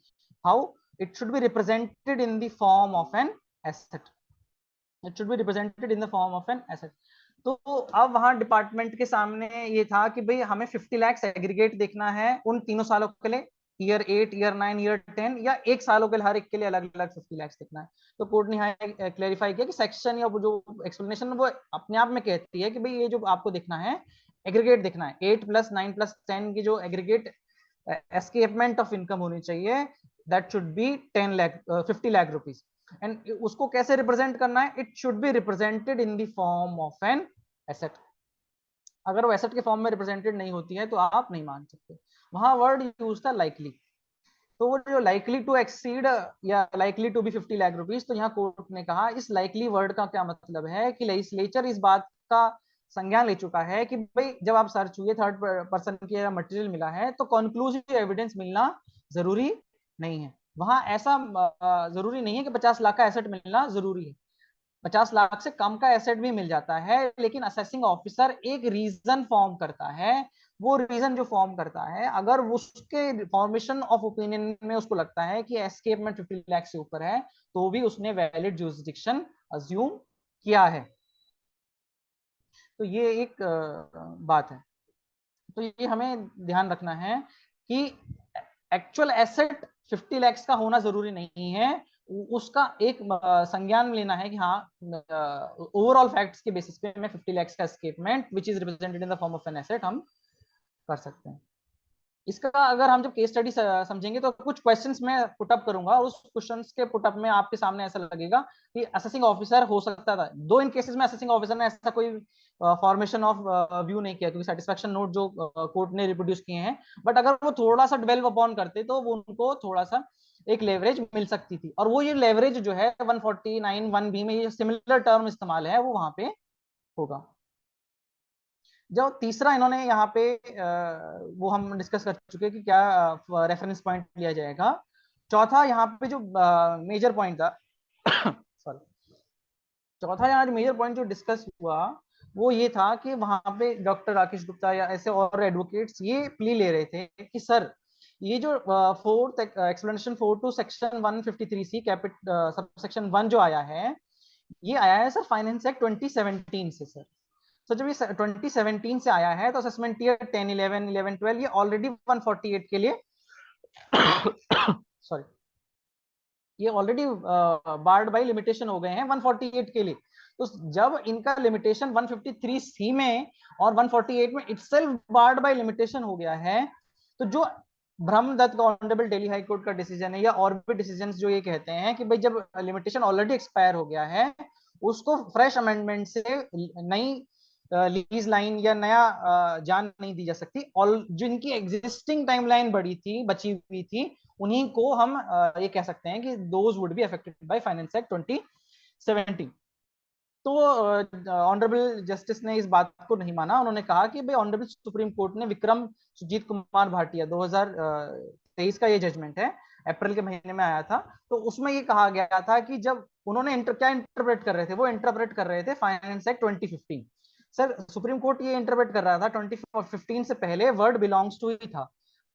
How? It should be represented in the form of an asset, it should be represented in the form of an asset. तो अब वहां डिपार्टमेंट के सामने ये था कि भाई हमें 50 lakhs एग्रीगेट देखना है उन तीनों सालों के लिए, ईयर 8, ईयर 9, ईयर 10, या एक सालों के लिए हर एक के लिए अलग अलग 50 lakhs देखना है। तो कोर्ट ने क्लेरिफाई किया कि सेक्शन या जो एक्सप्लेनेशन वो अपने आप में कहती है कि भाई ये जो आपको देखना है एग्रीगेट देखना है, 8+9+10 की जो एग्रीगेट एस्केपमेंट ऑफ इनकम होनी चाहिए, that should be 50 lakh rupees. And उसको कैसे रिप्रेजेंट करना है? It should be represented in the form of an asset. अगर वो एसेट के फॉर्म में रिप्रेजेंटेड नहीं होती है तो आप नहीं मान सकते। वहां वर्ड यूज था लाइकली, तो वो जो लाइकली टू एक्सीड या likely to be 50 lakh rupees, तो यहाँ कोर्ट ने कहा इस लाइकली वर्ड का क्या मतलब है कि लेजिस्लेचर इस बात का संज्ञान ले चुका है कि भाई जब आप सर्च हुए थर्ड पर्सन की मटेरियल मिला है तो कंक्लूसिव एविडेंस मिलना जरूरी नहीं है। वहां ऐसा जरूरी नहीं है कि 50 लाख का एसेट मिलना जरूरी है, 50 लाख से कम का एसेट भी मिल जाता है, लेकिन असेसिंग ऑफिसर एक रीजन फॉर्म करता है। वो रीजन जो फॉर्म करता है, अगर उसके फॉर्मेशन ऑफ ओपिनियन में उसको लगता है कि एस्केपमेंट 50 लाख से ऊपर है तो भी उसने वैलिड जुरिसडिक्शन अज्यूम किया है। तो ये एक बात है। तो ये हमें ध्यान रखना है कि एक्चुअल एसेट 50 lakhs का होना जरूरी नहीं है, उसका एक संज्ञान लेना है कि हाँ ओवरऑल फैक्ट्स के बेसिस पे मैं 50 lakhs का escapement which is represented in the form of an asset हम कर सकते हैं। इसका अगर हम जब केस स्टडी समझेंगे तो कुछ क्वेश्चंस मैं पुटअप करूंगा, और उस क्वेश्चंस के पुटअप में आपके सामने ऐसा लगेगा कि असेसिंग ऑफिसर हो सकता था। दो इन केसेस में असेसिंग ऑफिसर ने ऐसा कोई फॉर्मेशन ऑफ व्यू नहीं किया, क्योंकि सेटिस्फेक्शन नोट जो कोर्ट ने रिप्रोड्यूस किए हैं, बट अगर वो थोड़ा सा डेवलप अपॉन करते तो वो उनको थोड़ा सा एक लेवरेज मिल सकती थी, और वो ये लेवरेज जो है 149(1)(b) में ये सिमिलर टर्म इस्तेमाल है वो वहां पे होगा। जो तीसरा इन्होंने यहाँ पे वो हम डिस्कस कर चुके कि क्या रेफरेंस पॉइंट लिया जाएगा। चौथा यहाँ पे जो मेजर पॉइंट था सॉरी, चौथा यहाँ जो मेजर पॉइंट जो डिस्कस हुआ वो ये था कि वहां पे डॉक्टर राकेश गुप्ता या ऐसे और एडवोकेट्स ये प्ली ले रहे थे कि सर ये जो fourth explanation 4 to section 153C कैपिट सब सेक्शन 1 जो आया है, ये आया है सर फाइनेंस एक्ट 2017 से सर। तो जब ये 2017 से आया है तो असेसमेंट ईयर 10, 11, 11, 12 ये ऑलरेडी 148 के लिए सॉरी ये ऑलरेडी बार्ड बाय लिमिटेशन हो गए हैं 148 के लिए। तो जब इनका लिमिटेशन 153C में और 148 में इटसेल्फ बार्ड बाय लिमिटेशन हो गया है, तो जो ब्रह्मदत्त का ऑनरेबल दिल्ली हाई कोर्ट का डिसीजन है या और भी डिसीजंस जो ये कहते हैं कि भाई जब लिमिटेशन ऑलरेडी एक्सपायर हो गया है उसको फ्रेश अमेंडमेंट से नई लीज लाइन या नया जान नहीं दी जा सकती, और जिनकी एग्जिस्टिंग टाइमलाइन बड़ी थी बची हुई थी उन्हीं को हम ये कह सकते हैं कि those would be affected by finance act 2017। तो ऑनरेबल जस्टिस ने इस बात को नहीं माना, उन्होंने कहा कि भाई ऑनरेबल सुप्रीम कोर्ट ने विक्रम सुजीत कुमार भाटिया 2023 का ये जजमेंट है, अप्रैल के महीने में आया था, तो उसमें ये कहा गया था कि जब उन्होंने क्या इंटरप्रेट कर रहे थे, वो इंटरप्रेट कर रहे थे finance act 2015। Sir supreme court ये इंटरप्रेट कर रहा था 2015 से पहले वर्ड बिलोंग्स टू ही था,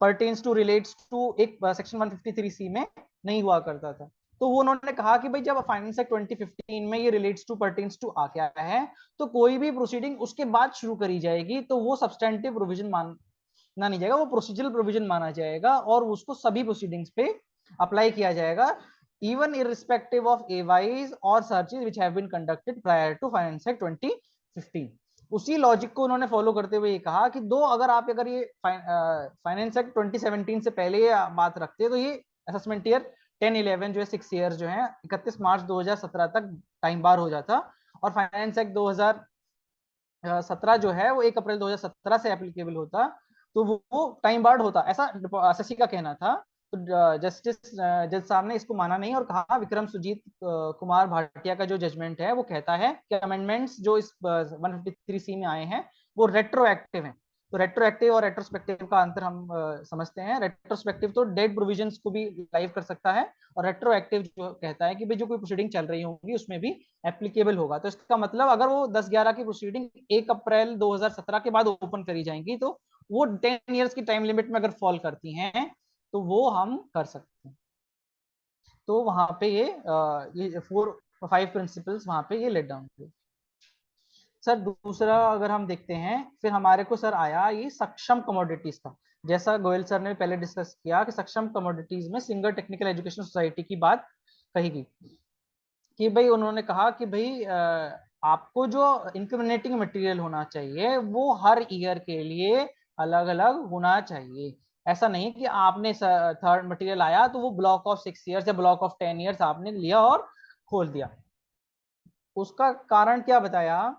पर्टेन्स टू, रिलेट्स टू एक सेक्शन 153C में नहीं हुआ करता था। तो वो उन्होंने कहा कि भाई जब फाइनेंस एक्ट 2015 में ये रिलेट्स टू पर्टेन्स टू आ गया है तो कोई भी प्रोसीडिंग उसके बाद शुरू करी जाएगी तो वो सब्सटेंटिव प्रोविजन माना नहीं जाएगा, वो प्रोसीजरल प्रोविजन माना जाएगा और उसको सभी प्रोसीडिंग्स पे अप्लाई किया जाएगा, इवन इररिस्पेक्टिव ऑफ एवाइज और searches which have been conducted prior to finance act 2015। उसी लॉजिक को उन्होंने फॉलो करते हुए ये कहा कि अगर ये फाइनेंस एक्ट 2017 से पहले ये बात रखते हैं तो ये असेसमेंट ईयर 10, 11 जो है 6 ईयर जो है 31 मार्च 2017 तक टाइम बार हो जाता, और फाइनेंस एक्ट 2017 जो है वो 1 अप्रैल 2017 से एप्लीकेबल होता, तो वो टाइम बार्ड होता, ऐसा एसएससी का कहना था। तो जस्टिस जज साहब ने इसको माना नहीं और कहा विक्रम सुजीत कुमार भाटिया का जो जजमेंट है वो कहता है कि अमेंडमेंट्स जो इस 153C में आए हैं वो रेट्रोएक्टिव हैं। तो रेट्रोएक्टिव और रेट्रोस्पेक्टिव का अंतर हम समझते हैं। रेट्रोस्पेक्टिव तो डेड प्रोविजंस को भी लाइव कर सकता है, और रेट्रोएक्टिव जो कहता है कि भाई जो कोई प्रोसीडिंग चल रही होगी उसमें भी एप्लीकेबल होगा। तो इसका मतलब अगर वो 10/11 की प्रोसीडिंग 1 अप्रैल 2017 के बाद ओपन करी जाएंगी तो वो 10 इयर्स की टाइम लिमिट में अगर फॉल करती हैं तो वो हम कर सकते हैं। तो वहां पे ये 4-5 प्रिंसिपल्स वहां पे ये लेट डाउन हुए। सर दूसरा अगर हम देखते हैं फिर हमारे को सर आया ये सक्षम कमोडिटीज का, जैसा गोयल सर ने पहले डिस्कस किया कि सक्षम कमोडिटीज में सिंगल टेक्निकल एजुकेशन सोसाइटी की बात कही गई कि भाई उन्होंने कहा कि भाई आपको जो इंक्रिमिनेटिंग मटेरियल होना चाहिए वो हर ईयर के लिए अलग अलग होना चाहिए। ऐसा नहीं कि आपने थर्ड मटेरियल आया तो वो ब्लॉक ऑफ 6 ईयर्स या ब्लॉक ऑफ 10 ईयर्स आपने लिया और खोल दिया। उसका कारण क्या बताया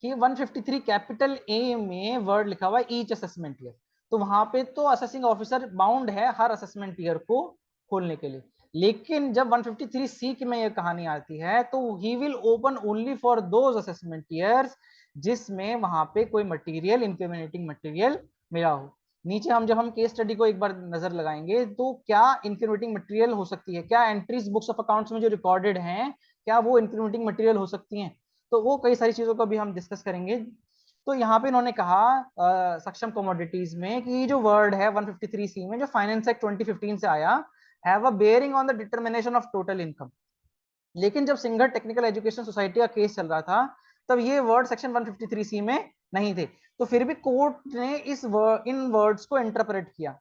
कि 153 कैपिटल ए में वर्ड लिखा हुआ है ईच असेसमेंट ईयर, तो वहां पे तो असेसिंग ऑफिसर बाउंड है हर असेसमेंट ईयर को खोलने के लिए। लेकिन जब 153C में ये कहानी आती है तो he will open only for those assessment years जिसमें वहां पे कोई मटेरियल इंक्रिमिनेटिंग मटेरियल मिला हो। नीचे जब हम केस स्टडी को एक बार नजर लगाएंगे तो क्या इंक्रिमिनेटिंग मटेरियल हो सकती है, क्या एंट्रीज बुक्स ऑफ अकाउंट्स में जो रिकॉर्डेड हैं क्या वो इंक्रिमिनेटिंग मटेरियल हो सकती हैं, तो वो कई सारी चीजों को भी हम डिस्कस करेंगे। तो यहाँ पे इन्होंने कहा सक्षम कमोडिटीज में कि ये जो वर्ड है 153C में जो फाइनेंस एक्ट 2015 से आया have a bearing on the determination of total income. लेकिन जब सिंगल टेक्निकल एजुकेशन सोसाइटी का केस चल रहा था तब ये वर्ड सेक्शन 153C में नहीं थे, तो फिर भी कोर्ट ने इन वर्ड्स को इंटरप्रेट किया।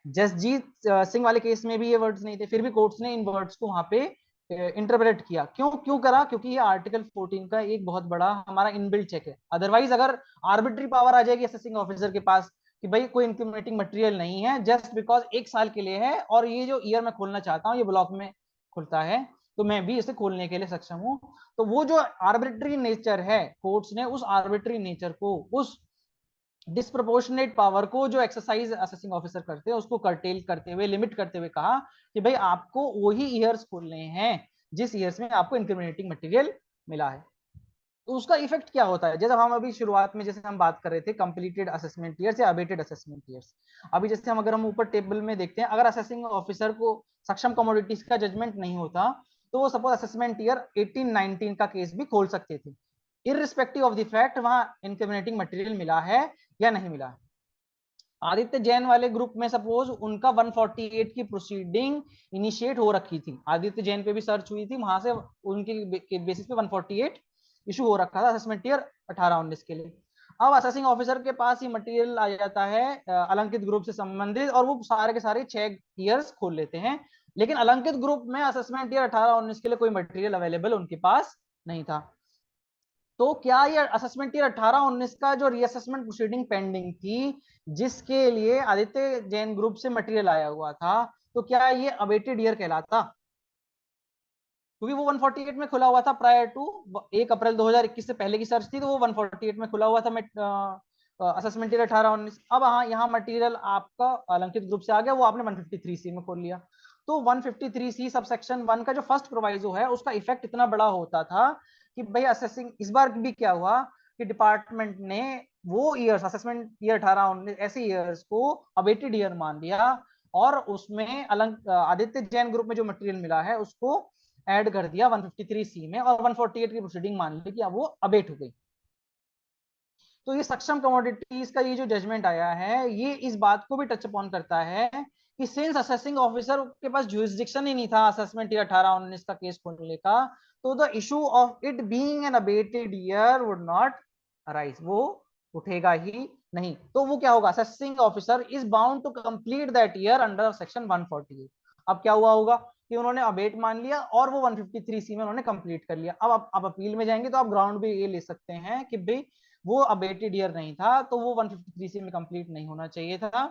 जसजीत सिंह वाले केस में भी ये वर्ड्स नहीं थे, फिर भी कोर्ट्स ने इन वर्ड्स को वहां पे इंटरप्रेट किया। क्यों क्यों करा? क्योंकि ये आर्टिकल 14 का एक बहुत बड़ा हमारा इनबिल्ट चेक है। अदरवाइज अगर आर्बिट्री पावर आ जाएगी असेसिंग ऑफिसर के पास कि भाई कोई इंक्रिमिनेटिंग मटेरियल नहीं है, जस्ट बिकॉज 1 साल के लिए है और ये जो ईयर मैं खोलना चाहता हूँ ये ब्लॉक में खुलता है, तो मैं भी इसे खोलने के लिए सक्षम हूँ। तो वो जो आर्बिट्री नेचर है, कोर्ट्स ने उस आर्बिट्री नेचर को, उस डिस्प्रोपोर्शनेट पावर को जो एक्सरसाइज असेसिंग ऑफिसर करते हैं उसको कर्टेल करते हुए, लिमिट करते हुए कहा कि भाई आपको वही ईयर्स खोलने हैं जिस ईयर्स में आपको इंक्रिमिनेटिंग मटेरियल मिला है। तो उसका इफेक्ट क्या होता है? जैसे हम अभी शुरुआत में जैसे हम बात कर रहे थे कंप्लीटेड असेसमेंट ईयर्स या अबेटेड असेसमेंट ईयर्स, अभी जैसे हम अगर हम ऊपर टेबल में देखते हैं, अगर असेसिंग ऑफिसर को सक्षम कमोडिटीज का जजमेंट नहीं होता तो वो सपोज असेसमेंट ईयर 18-19 का केस भी खोल सकते थे, इररिस्पेक्टिव ऑफ द फैक्ट वहां इंक्रिमिनेटिंग मटेरियल मिला है या नहीं मिला है। आदित्य जैन वाले ग्रुप में सपोज उनका 148 की प्रोसीडिंग इनिशिएट हो रखी थी, आदित्य जैन पे भी सर्च हुई थी, वहां से उनके बेसिस पे 148 इशू हो रखा था असेसमेंट ईयर 18-19 के लिए। अब असेसिंग ऑफिसर के पास ही मटेरियल आ जाता है अलंकित ग्रुप से संबंधित और वो सारे के सारे 6 ईयर्स खोल लेते हैं, लेकिन अलंकित ग्रुप में असेसमेंट ईयर 18-19 के लिए कोई मटेरियल अवेलेबल उनके पास नहीं था। तो क्या ये असेसमेंट ईयर 18-19 का जो रीअसेसमेंट प्रोसीडिंग पेंडिंग थी जिसके लिए आदित्य जैन ग्रुप से मटेरियल आया हुआ था, तो क्या ये अवेटेड ईयर कहलाता? क्योंकि वो 148 में खुला हुआ था प्रायर टू 1 अप्रैल 2021 से पहले की सर्च थी, तो वो 148 में खुला हुआ था असेसमेंट ईयर 18-19। अब हाँ यहाँ मटेरियल आपका अलंकित ग्रुप से आ गया, वो आपने 153C में खोल लिया। तो 153C सब सेक्शन 1 का जो फर्स्ट प्रोवाइजो है उसका इफेक्ट इतना बड़ा होता था कि भाई असेसिंग, इस बार भी क्या हुआ कि डिपार्टमेंट ने वो ईयर्स असेसमेंट ईयर 18-19 ऐसे ईयर्स को अबेटेड ईयर मान लिया और उसमें आदित्य जैन ग्रुप में जो मटेरियल मिला है उसको ऐड कर दिया 153C में और 148 की प्रोसीडिंग मान ली कि अब वो अबेट हो गई। तो ये सक्षम कमोडिटीज का ये जो जजमेंट आया है ये इस बात को भी टच अपॉन करता है कि सिंस असेसिंग ऑफिसर के पास जुरिसडिक्शन ही नहीं था असेसमेंट ईयर 18-19 का केस खोलने का, तो the issue of it being an abated year would not arise, वो उठेगा ही नहीं। तो वो क्या होगा, assessing officer is bound to complete that year under section 148। अब क्या हुआ होगा कि उन्होंने अबेट मान लिया और वो 153C में उन्होंने कंप्लीट कर लिया। अब आप अपील में जाएंगे तो आप ग्राउंड भी ये ले सकते हैं कि भाई वो अबेटेड ईयर नहीं था तो वो 153C में कंप्लीट नहीं होना चाहिए था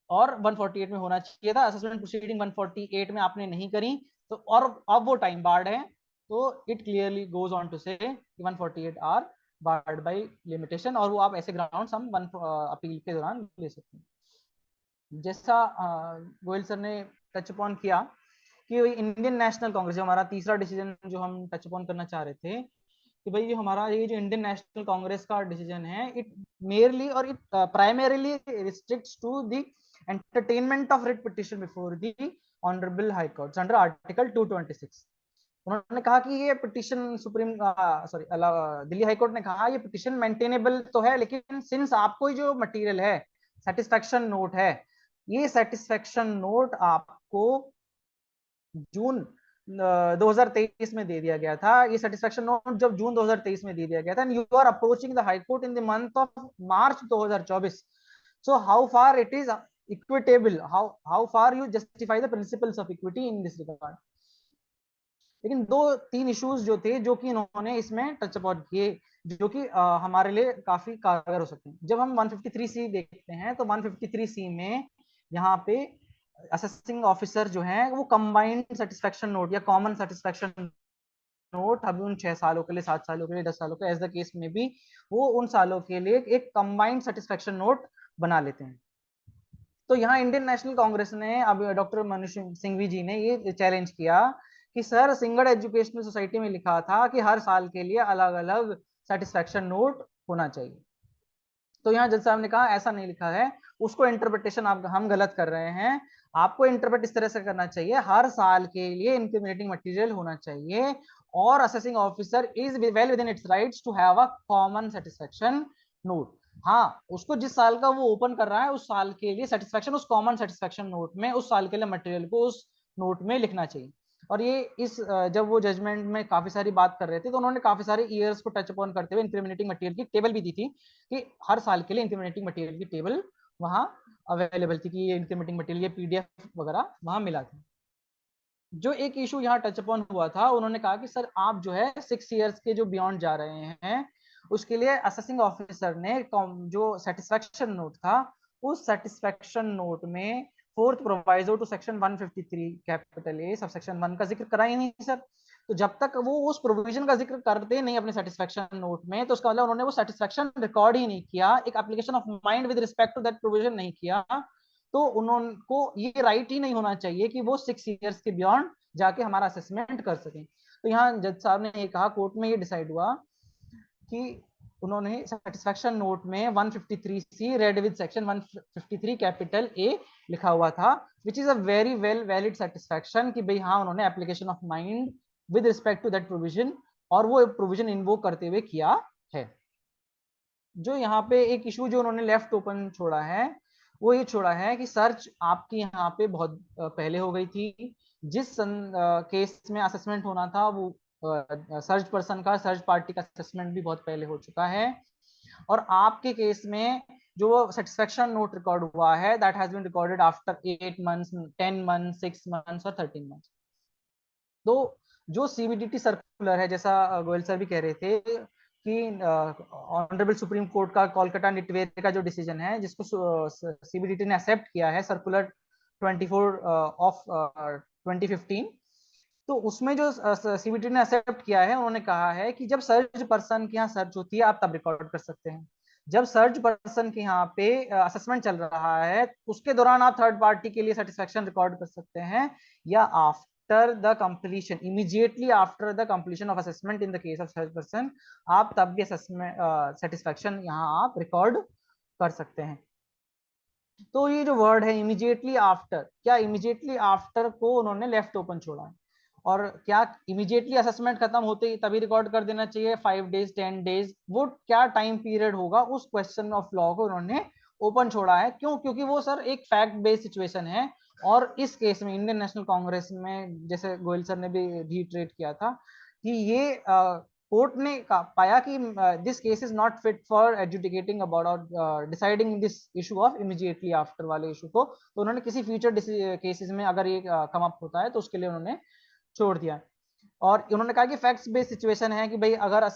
और 148 में होना चाहिए था। असेसमेंट प्रोसीडिंग 148 में आपने नहीं करी तो और अब वो टाइम बार्ड है, तो it clearly goes on to say 148 are barred by limitation, और वो आप ऐसे ग्राउंड्स हम अपील के दौरान ले सकते हैं। जैसा गोयल सर ने टच अपॉन किया कि इंडियन नेशनल कांग्रेस, जो हमारा तीसरा डिसीजन जो हम टच अपॉन करना चाह रहे थे कि भाई जो हमारा ये जो इंडियन नेशनल कांग्रेस का डिसीजन है इट मेयरली और it primarily restricts to the entertainment of writ petition before the honourable high court under article 226। उन्होंने कहा कि ये petition supreme sorry Delhi high court ने कहा ये पिटिशन मेंटेनेबल तो है, लेकिन सिंस आपको जो मटेरियल है सेटिस्फेक्शन नोट है, ये सेटिस्फेक्शन नोट आपको जून 2023 में दे दिया गया था, ये सेटिस्फेक्शन नोट जब जून 2023 में दे दिया गया था, and you are approaching the high court in the month of March 2024, so how far it is equitable, how far you justify the principles of equity in this regard. लेकिन 2-3 issues जो थे जो कि इन्होंने इसमें टच अपॉन किए जो कि हमारे लिए काफी कारगर हो सकते हैं। जब हम 153C देखते हैं तो 153C में यहाँ पे असेसिंग ऑफिसर जो है वो कंबाइंड सेटिस्फेक्शन नोट या कॉमन सेटिस्फेक्शन नोट अभी उन 6 सालों के लिए, 7 सालों के लिए, 10 सालों के एज द केस में भी वो उन सालों के लिए एक कंबाइंड सेटिस्फेक्शन नोट बना लेते हैं। तो यहाँ इंडियन नेशनल कांग्रेस ने अब डॉक्टर मनीष सिंघवी जी ने ये चैलेंज किया कि सर सिंगल एजुकेशनल सोसाइटी में लिखा था कि हर साल के लिए अलग अलग सेटिस्फेक्शन नोट होना चाहिए, तो यहाँ जज साहब ने कहा ऐसा नहीं लिखा है, उसको इंटरप्रिटेशन आप हम गलत कर रहे हैं, आपको इंटरप्रेट इस तरह से करना चाहिए हर साल के लिए इंक्रिमिनेटिंग मटेरियल होना चाहिए और assessing officer is well within its rights to have a common satisfaction note. हाँ, उसको जिस साल का वो ओपन कर रहा है उस साल के लिए सेटिस्फेक्शन उस कॉमन सेटिस्फेक्शन नोट में उस साल के लिए मटेरियल को उस नोट में लिखना चाहिए। और ये इस जब वो जजमेंट में काफी सारी बात कर रहे थे तो उन्होंने काफी सारे ईयर्स को टच अपॉन करते हुए इंक्रिमिनेटिंग मटेरियल की टेबल भी दी थी कि हर साल के लिए इंक्रिमिनेटिंग मटेरियल की टेबल वहाँ अवेलेबल थी कि ये इंटीमेटिंग मटेरियल PDF वगैरह वहाँ मिला था। जो एक इशू यहाँ टच अपॉन हुआ था, उन्होंने कहा कि सर आप जो है 6 इयर्स के जो बियॉन्ड जा रहे हैं, उसके लिए असेसिंग ऑफिसर ने जो सेटिस्फेक्शन नोट था, उस सेटिस्फेक्शन नोट में fourth proviso to section 153 capital A sub section 1 का जिक्र करा ही नहीं सर। तो जब तक वो उस प्रोविजन का जिक्र करते नहीं अपने सेटिस्फेक्शन नोट में, तो उसका मतलब उन्होंने वो सेटिस्फेक्शन रिकॉर्ड ही नहीं किया, एक application of mind with respect to that provision नहीं किया। तो उनको ये राइट ही नहीं होना चाहिए कि वो 6 इयर्स के बियॉन्ड जाके हमारा असेसमेंट कर सकें। तो यहाँ जज साहब ने ये कहा, कोर्ट में ये डिसाइड हुआ कि उन्होंने सेटिस्फेक्शन नोट में 153C read with section 153 capital A लिखा हुआ था, which is a very well valid satisfaction कि भाई हाँ उन्होंने application of mind with respect to that provision और वो प्रोविजन इन्वोक करते हुए किया है। जो यहाँ पे एक इशू जो उन्होंने लेफ्ट ओपन छोड़ा है, वो ये छोड़ा है कि सर्च आपकी यहाँ पे बहुत पहले हो गई थी। जिस केस में असेसमेंट होना था वो सर्च पर्सन का, सर्च पार्टी का असेसमेंट भी बहुत पहले हो चुका है। और आपके केस में जो सेटिस्फेक्शन नोट रिकॉर्ड हुआ है, that has been recorded after 8 months, 10 months, 6 months और 13 मंथ्स। तो जो CBDT सर्कुलर है, जैसा गोयल सर भी कह रहे थे कि ऑनरेबल सुप्रीम कोर्ट का कोलकाता निटवेर का जो डिसीजन है, जिसको CBDT ने एक्सेप्ट किया है, सर्कुलर 24 ऑफ 2015, तो उसमें जो CBDT ने एक्सेप्ट किया है, उन्होंने कहा है कि जब सर्च पर्सन की यहाँ सर्च होती है आप तब रिकॉर्ड कर सकते हैं। जब सर्च पर्सन के यहाँ पे असेसमेंट चल रहा है, उसके दौरान आप थर्ड पार्टी के लिए सेटिस्फेक्शन रिकॉर्ड कर सकते हैं, या after the completion, immediately after the completion of assessment in the case of search person, आप तब भी असेसमेंट सेटिस्फेक्शन यहाँ आप रिकॉर्ड कर सकते हैं। तो ये जो वर्ड है इमीडिएटली आफ्टर, क्या इमीडिएटली आफ्टर को उन्होंने लेफ्ट ओपन छोड़ा है? और क्या इमीडिएटली असेसमेंट खत्म होते ही तभी रिकॉर्ड कर देना चाहिए 5 डेज 10 डेज? वो क्या टाइम पीरियड होगा, उस क्वेश्चन ऑफ लॉ को उन्होंने ओपन छोड़ा है। क्यों? क्योंकि वो सर एक फैक्ट बेस्ड सिचुएशन है। और इस केस में इंडियन नेशनल कांग्रेस में, जैसे गोयल सर ने भी रीट्रेट किया था, कि ये कोर्ट ने पाया कि this case is not fit for adjudicating about और deciding this issue of immediately after वाले इशू को। तो उन्होंने किसी फ्यूचर केसेस में अगर ये कम अप होता है तो उसके लिए उन्होंने छोड़ दिया। और उन्होंने कहा कि फैक्ट्स बेस्ड सिचुएशन है कि भाई अगर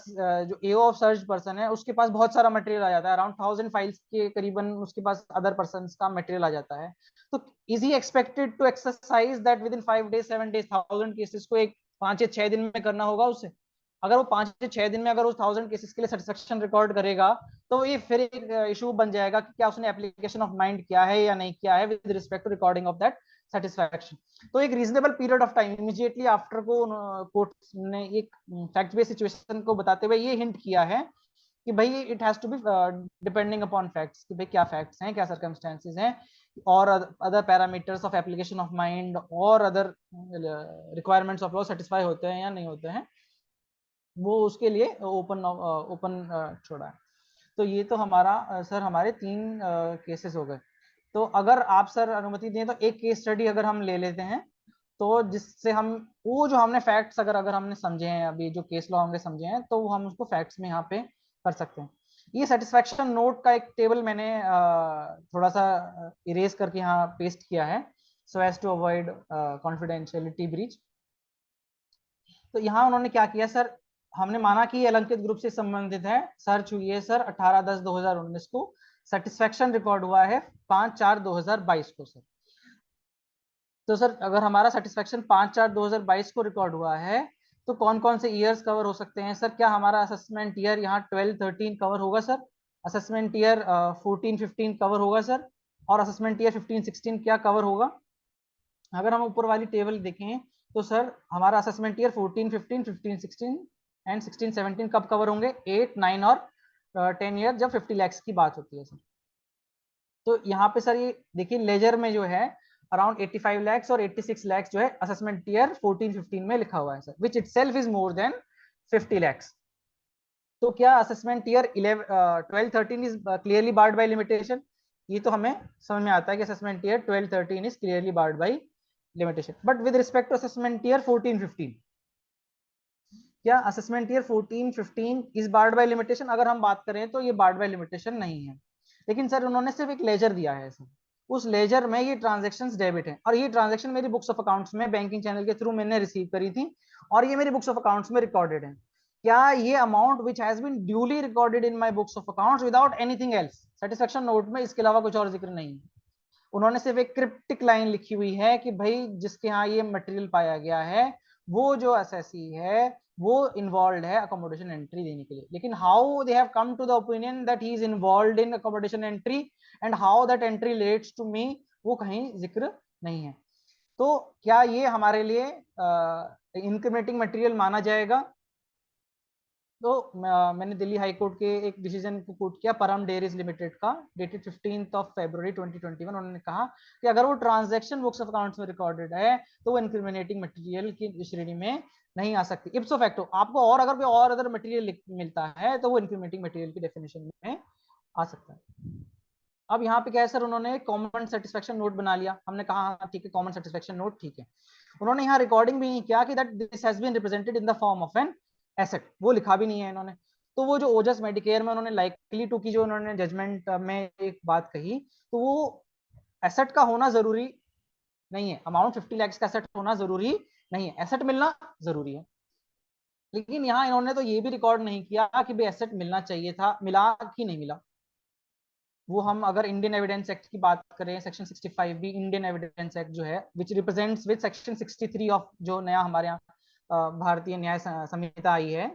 जो एओ ऑफ सर्च पर्सन है उसके पास बहुत सारा मटेरियल आ जाता है, अराउंड 1000 फाइल्स के करीबन उसके पास अदर पर्सन का मटेरियल आ जाता है, तो is he expected to exercise that within 5 days 7 days 1000 cases को एक 5 या 6 दिन में करना होगा उसे? अगर वो 5 से 6 दिन में अगर उस 1000 केसेस के लिए सेटिस्फेक्शन रिकॉर्ड करेगा, तो ये फिर एक इशू बन जाएगा कि क्या उसने एप्लीकेशन ऑफ माइंड किया है या नहीं किया है with respect to recording of that satisfaction. तो एक reasonable period of time immediately after को कोर्ट ने एक फैक्ट बेस्ड सिचुएशन को बताते हुए ये हिंट किया है कि भाई it has to be depending upon facts, कि भाई क्या फैक्ट्स हैं, क्या सर्कमस्टेंसेस हैं, और other parameters of application of mind और other requirements of law satisfy होते हैं या नहीं होते हैं, वो उसके लिए ओपन छोड़ा है। तो ये तो हमारा सर हमारे 3 केसेस हो गए। तो अगर आप सर अनुमति दें तो एक केस स्टडी अगर हम ले लेते हैं, तो जिससे हम वो जो हमने फैक्ट्स अगर हमने समझे हैं, अभी जो केस लॉ हमने समझे हैं, तो हम उसको फैक्ट्स में यहाँ पे कर सकते हैं। ये सेटिस्फेक्शन नोट का एक टेबल मैंने थोड़ा सा इरेज करके यहाँ पेस्ट किया है, so as to avoid confidentiality breach. तो यहाँ उन्होंने क्या किया सर, हमने माना कि अलंकृत ग्रुप से संबंधित है, सर्च हुई है सर 18/10/2019 को, सेटिस्फेक्शन रिकॉर्ड हुआ है 5/4/2022 को सर। तो सर अगर हमारा सेटिस्फेक्शन 5/4/2022 को रिकॉर्ड हुआ है, तो कौन कौन से ईयर्स कवर हो सकते हैं सर? क्या हमारा असेसमेंट ईयर यहाँ 12-13 कवर होगा सर? असेसमेंट ईयर 14-15 कवर होगा सर? और असेसमेंट ईयर 15-16 क्या कवर होगा? अगर हम ऊपर वाली टेबल देखें तो सर हमारा असेसमेंट ईयर 14-15, 15-16 एंड 16-17 कब कवर होंगे? 8, 9 और 10 ईयर, जब 50 lakhs की बात होती है सर। तो यहाँ पे सर ये देखिए लेजर में जो है अराउंड 85 lakhs और 86 lakhs जो है असेसमेंट ईयर 14-15 में लिखा हुआ है sir, which itself is more than 50 lakhs। तो क्या assessment year 12-13 is clearly barred by limitation? ये तो हमें समझ में आता है कि assessment year 12-13 is clearly barred by limitation, but with respect to assessment year 14-15, क्या assessment year 14-15 is barred by limitation? अगर हम बात करें तो ये बार्ड बाय लिमिटेशन नहीं है। लेकिन सर उन्होंने सिर्फ एक लेजर दिया है सर, उस लेजर में ये ट्रांजेक्शन्स डेबिट है, और ये ट्रांजेक्शन मेरी बुक्स ऑफ अकाउंट्स में बैंकिंग चैनल के थ्रू मैंने रिसीव करी थी, और ये मेरी बुक्स ऑफ अकाउंट्स में रिकॉर्डेड है। क्या ये amount which has been duly recorded in my books of accounts without anything else, satisfaction note में इसके अलावा कुछ और जिक्र नहीं है। उन्होंने सिर्फ एक क्रिप्टिक लाइन लिखी हुई है कि भाई जिसके यहाँ ये मटेरियल पाया गया है वो जो एसएससी है वो इन्वॉल्व है अकोमोडेशन एंट्री देने के लिए, लेकिन how they have come to the opinion that he is involved in accommodation entry and how that entry relates to me, वो कहीं जिक्र नहीं है। तो क्या ये हमारे लिए इंक्रीमेंटिंग मटेरियल माना जाएगा? तो मैंने दिल्ली हाई कोर्ट के एक डिसीजन को कोट किया, परम डेयरीज लिमिटेड का, डेटेड 15 फरवरी 2021। उन्होंने कहा कि अगर वो ट्रांजैक्शन बुक्स ऑफ अकाउंट्स में रिकॉर्डेड है तो वो इंक्रीमेंटिंग मटेरियल की श्रेणी में नहीं आ सकती। इप्सो फैक्टो आपको और अगर कोई और अदर मटेरियल मिलता है तो वो इंक्रीमेंटिंग मटेरियल की डेफिनेशन में आ सकता है। अब यहाँ पे क्या है सर, उन्होंने कॉमन सेटिस्फेक्शन नोट बना लिया। हमने कहा ठीक है कॉमन सेटिस्फेक्शन नोट ठीक है। उन्होंने यहाँ रिकॉर्डिंग भी नहीं किया कि that this has been represented in the form of an asset, वो लिखा भी नहीं है इन्होंने। तो वो जो ओजस मेडिकेयर में उन्होंने लाइकली टू की जो उन्होंने जजमेंट में एक बात कही, तो वो एसेट का होना जरूरी नहीं है, अमाउंट 50 लाख का एसेट होना जरूरी नहीं है, एसेट मिलना जरूरी है। लेकिन यहाँ इन्होंने तो ये भी रिकॉर्ड नहीं किया कि भाई एसेट मिलना चाहिए था, मिला कि नहीं मिला। वो हम अगर इंडियन एविडेंस एक्ट की बात करें, सेक्शन 65 भी इंडियन एविडेंस एक्ट जो है विच रिप्रेजेंट्स विद सेक्शन 63 ऑफ जो नया हमारे यहाँ भारतीय न्याय संहिता आई है,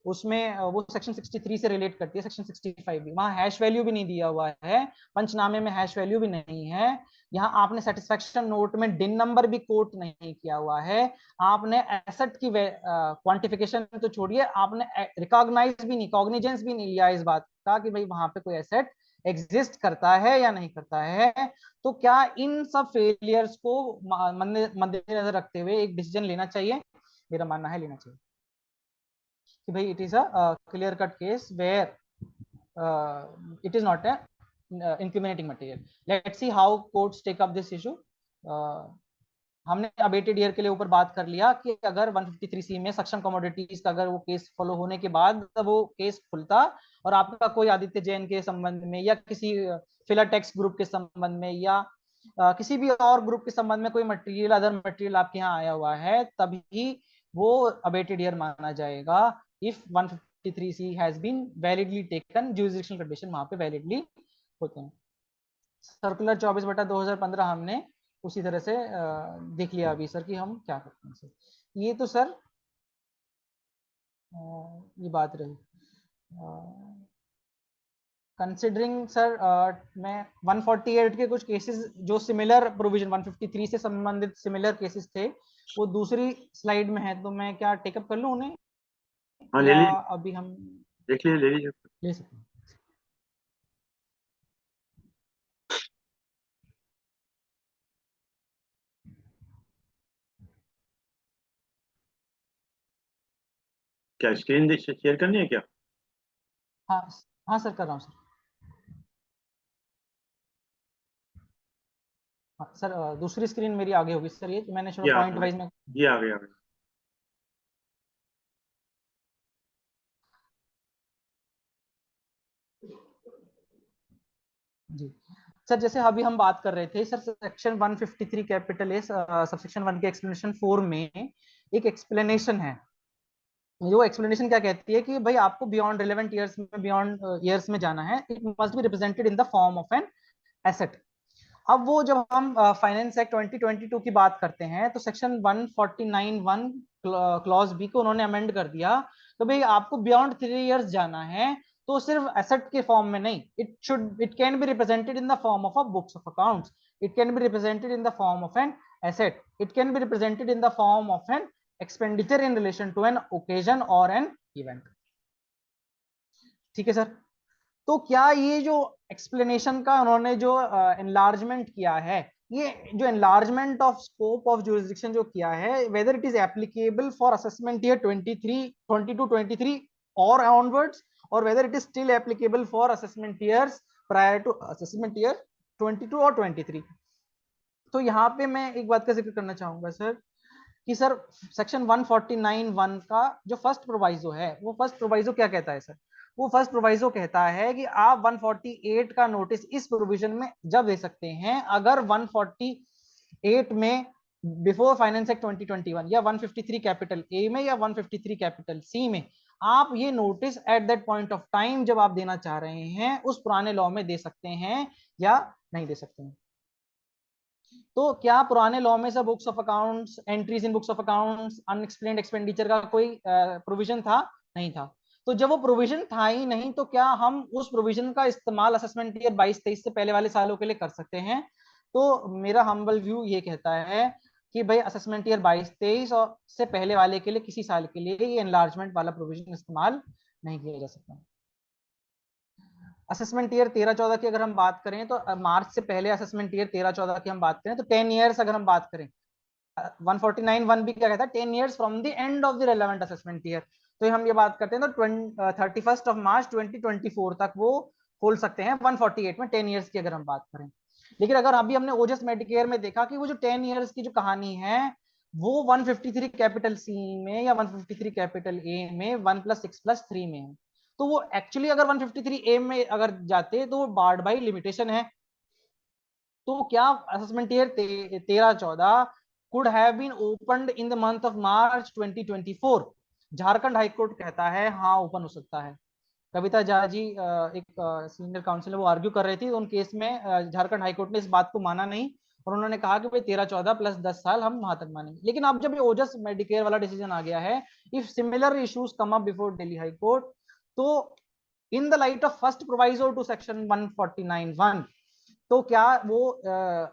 उसमें वो सेक्शन 63 से रिलेट करती है सेक्शन 65 भी। वहाँ हैश वैल्यू भी नहीं दिया हुआ है, पंचनामे में हैश वैल्यू भी नहीं है। यहाँ आपने सेटिस्फेक्शन नोट में डिन नंबर भी कोट नहीं किया हुआ है। आपने एसेट की क्वांटिफिकेशन तो छोड़िए, आपने रिकॉग्नाइज भी नहीं, कॉग्निजेंस भी नहीं लिया इस बात का कि भाई वहां पे कोई एसेट एग्जिस्ट करता है या नहीं करता है। तो क्या इन सब फेलियर्स को मद्देनजर रखते हुए एक डिसीजन लेना चाहिए? मेरा मानना है लेना चाहिए कि भाई it is a clear cut case where it is not a incriminating material. Let's see how courts take up this issue. हमने अबेटेड ईयर के लिए ऊपर बात कर लिया कि अगर 153C में सक्षम कमोडिटीज का अगर वो केस फॉलो होने के बाद वो केस खुलता और आपका कोई आदित्य जैन के संबंध में या किसी फिलाटेक्स ग्रुप के संबंध में या किसी भी और ग्रुप के संबंध में कोई मटेरियल अदर मटेरियल आपके यहाँ आया हुआ है, तभी वो अबेटेड ईयर माना जाएगा if 153C has been validly taken, jurisdictional condition वहां पे वैलिडली होते हैं। सर्कुलर 24/2015 हमने उसी तरह से देख लिया अभी सर कि हम क्या करते हैं सर। ये तो सर ये बात रही। कंसिडरिंग सर मैं 148 के कुछ केसेस जो सिमिलर प्रोविजन 153 से संबंधित सिमिलर केसेस थे वो दूसरी स्लाइड में है, तो मैं क्या टेकअप कर लूं उन्हें? हाँ, या ले लीजिए, अभी हम देख लीजिए, ले लीजिए। ले सकते हैं? क्या स्क्रीन शेयर करनी है क्या? हाँ हाँ सर कर रहा हूँ सर। हाँ सर दूसरी स्क्रीन मेरी आगे होगी सर, ये मैंने ये आ पॉइंट वाइज में ये आ गया। जी सर, जैसे अभी हम बात कर रहे थे सर सेक्शन 153 कैपिटल ए सबसेक्शन 1 के एक्सप्लेनेशन 4 में एक एक्सप्लेनेशन है। जो एक्सप्लेनेशन क्या कहती है कि भाई आपको बियॉन्ड रिलेवेंट ईयर्स में, बियॉन्ड ईयर्स में जाना है, it must be represented in the form of an asset. अब वो जब हम फाइनेंस एक्ट 2022 की बात करते हैं तो सेक्शन 149(1) क्लॉज बी को उन्होंने अमेंड कर दिया तो भाई आपको बियॉन्ड 3 इयर्स जाना है तो सिर्फ एसेट के फॉर्म में नहीं, it can be represented in the form of a books of accounts, it can be represented in the form of an asset, it can be represented in the form of an expenditure in relation to an occasion और an event. ठीक है sir, तो क्या ये जो explanation का उन्होंने जो एनलार्जमेंट किया है, ये जो enlargement of scope of jurisdiction जो किया है, whether it is applicable for assessment year 22-23 और ऑनवर्ड्स, और whether it is still applicable for assessment years prior to assessment year 22 और 23। तो यहाँ पे मैं एक बात का जिक्र करना चाहूंगा सर कि सर सेक्शन 149(1) का जो फर्स्ट प्रोवाइजो है, वो फर्स्ट प्रोवाइजो क्या कहता है सर? वो फर्स्ट प्रोवाइजो कहता है कि आप 148 का नोटिस इस प्रोविजन में जब दे सकते हैं अगर 148 में बिफोर फाइनेंस एक्ट 2021 या 153 कैपिटल ए में या 153 कैपिटल सी में आप ये notice at that point of time जब आप देना चाह रहे हैं उस पुराने लॉ में दे सकते हैं या नहीं दे सकते हैं। तो क्या पुराने लॉ में से books of accounts, entries in books of accounts, unexplained expenditure का कोई प्रोविजन था? नहीं था। तो जब वो प्रोविजन था ही नहीं तो क्या हम उस प्रोविजन का इस्तेमाल असेसमेंट ईयर 22-23 से पहले वाले सालों के लिए कर सकते हैं? तो मेरा हम्बल व्यू ये कहता है कि भाई असेसमेंट ईयर 22-23 और से पहले वाले के लिए किसी साल के लिए ये एनलार्जमेंट वाला प्रोविजन इस्तेमाल नहीं किया जा सकता। असेसमेंट ईयर 13-14 की अगर हम बात करें तो मार्च से पहले असेसमेंट ईयर 13-14 की हम बात करें तो 10 ईयर्स अगर हम बात करें 149(1) भी क्या कहता है 10 years from the end of the relevant assessment year। तो हम ये बात करते हैं तो 31st of March 2024 तक वो खोल सकते हैं 148 में 10 years की अगर हम बात करें। लेकिन अगर अभी हमने ओजस मेडिकेयर में देखा कि वो जो 10 years की जो कहानी है वो 153 कैपिटल सी में या 153 कैपिटल ए में 1+6+3 में है। तो वो एक्चुअली अगर 153 ए में अगर जाते तो वो बार्ड बाई लिमिटेशन है। तो क्या assessment year 13-14 could have been opened in the month of March 2024? Jharkhand high court कहता है हाँ ओपन हो सकता है। कविता झा जी एक सीनियर काउंसिलर वो आर्ग्यू कर रहे थे उन केस में झारखंड हाईकोर्ट ने इस बात को माना नहीं और उन्होंने कहा कि भाई 13-14 प्लस 10 साल हम वहां तक मानेंगे। लेकिन अब जब ये ओजस मेडिकेयर वाला डिसीजन आ गया है if similar issues come up before Delhi high court तो in the light of first proviso to section 149(1) तो क्या वो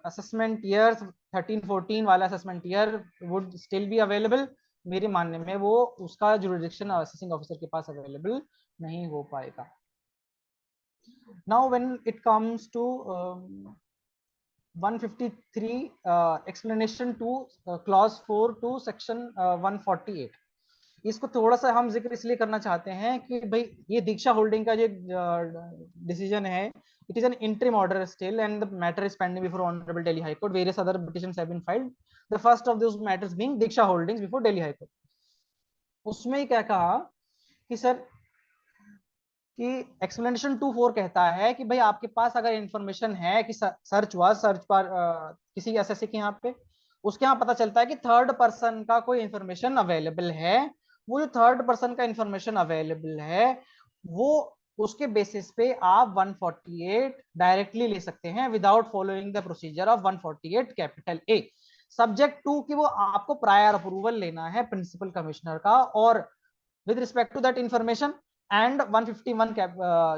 असेसमेंट ईयर 13-14 वाला assessment year would still be available? मेरे मानने में वो उसका जुरिडिक्शन असेसिंग ऑफिसर के पास अवेलेबल नहीं हो पाएगा। Now when it comes to 153 explanation two clause 4 to section 148, इसको थोड़ा सा हम जिक्र इसलिए करना चाहते हैं कि भाई ये दीक्षा होल्डिंग का जो डिसीजन है it is an interim order still and the matter is pending before honorable Delhi High Court. Various other petitions have been filed, the first of those matters being Diksha Holdings before Delhi High Court. उसमें ही क्या कहा कि sir कि explanation 2.4 कहता है कि भाई आपके पास अगर इंफॉर्मेशन है कि सर्च हुआ सर्च पर किसी एसएससी के यहाँ पे उसके यहाँ पता चलता है कि थर्ड पर्सन का कोई इंफॉर्मेशन अवेलेबल है, वो जो थर्ड पर्सन का इंफॉर्मेशन अवेलेबल है वो उसके बेसिस पे आप 148 डायरेक्टली ले सकते हैं without following the procedure of 148 capital A, subject to कि वो आपको प्रायर अप्रूवल लेना है प्रिंसिपल कमिश्नर का और with respect to that information and 151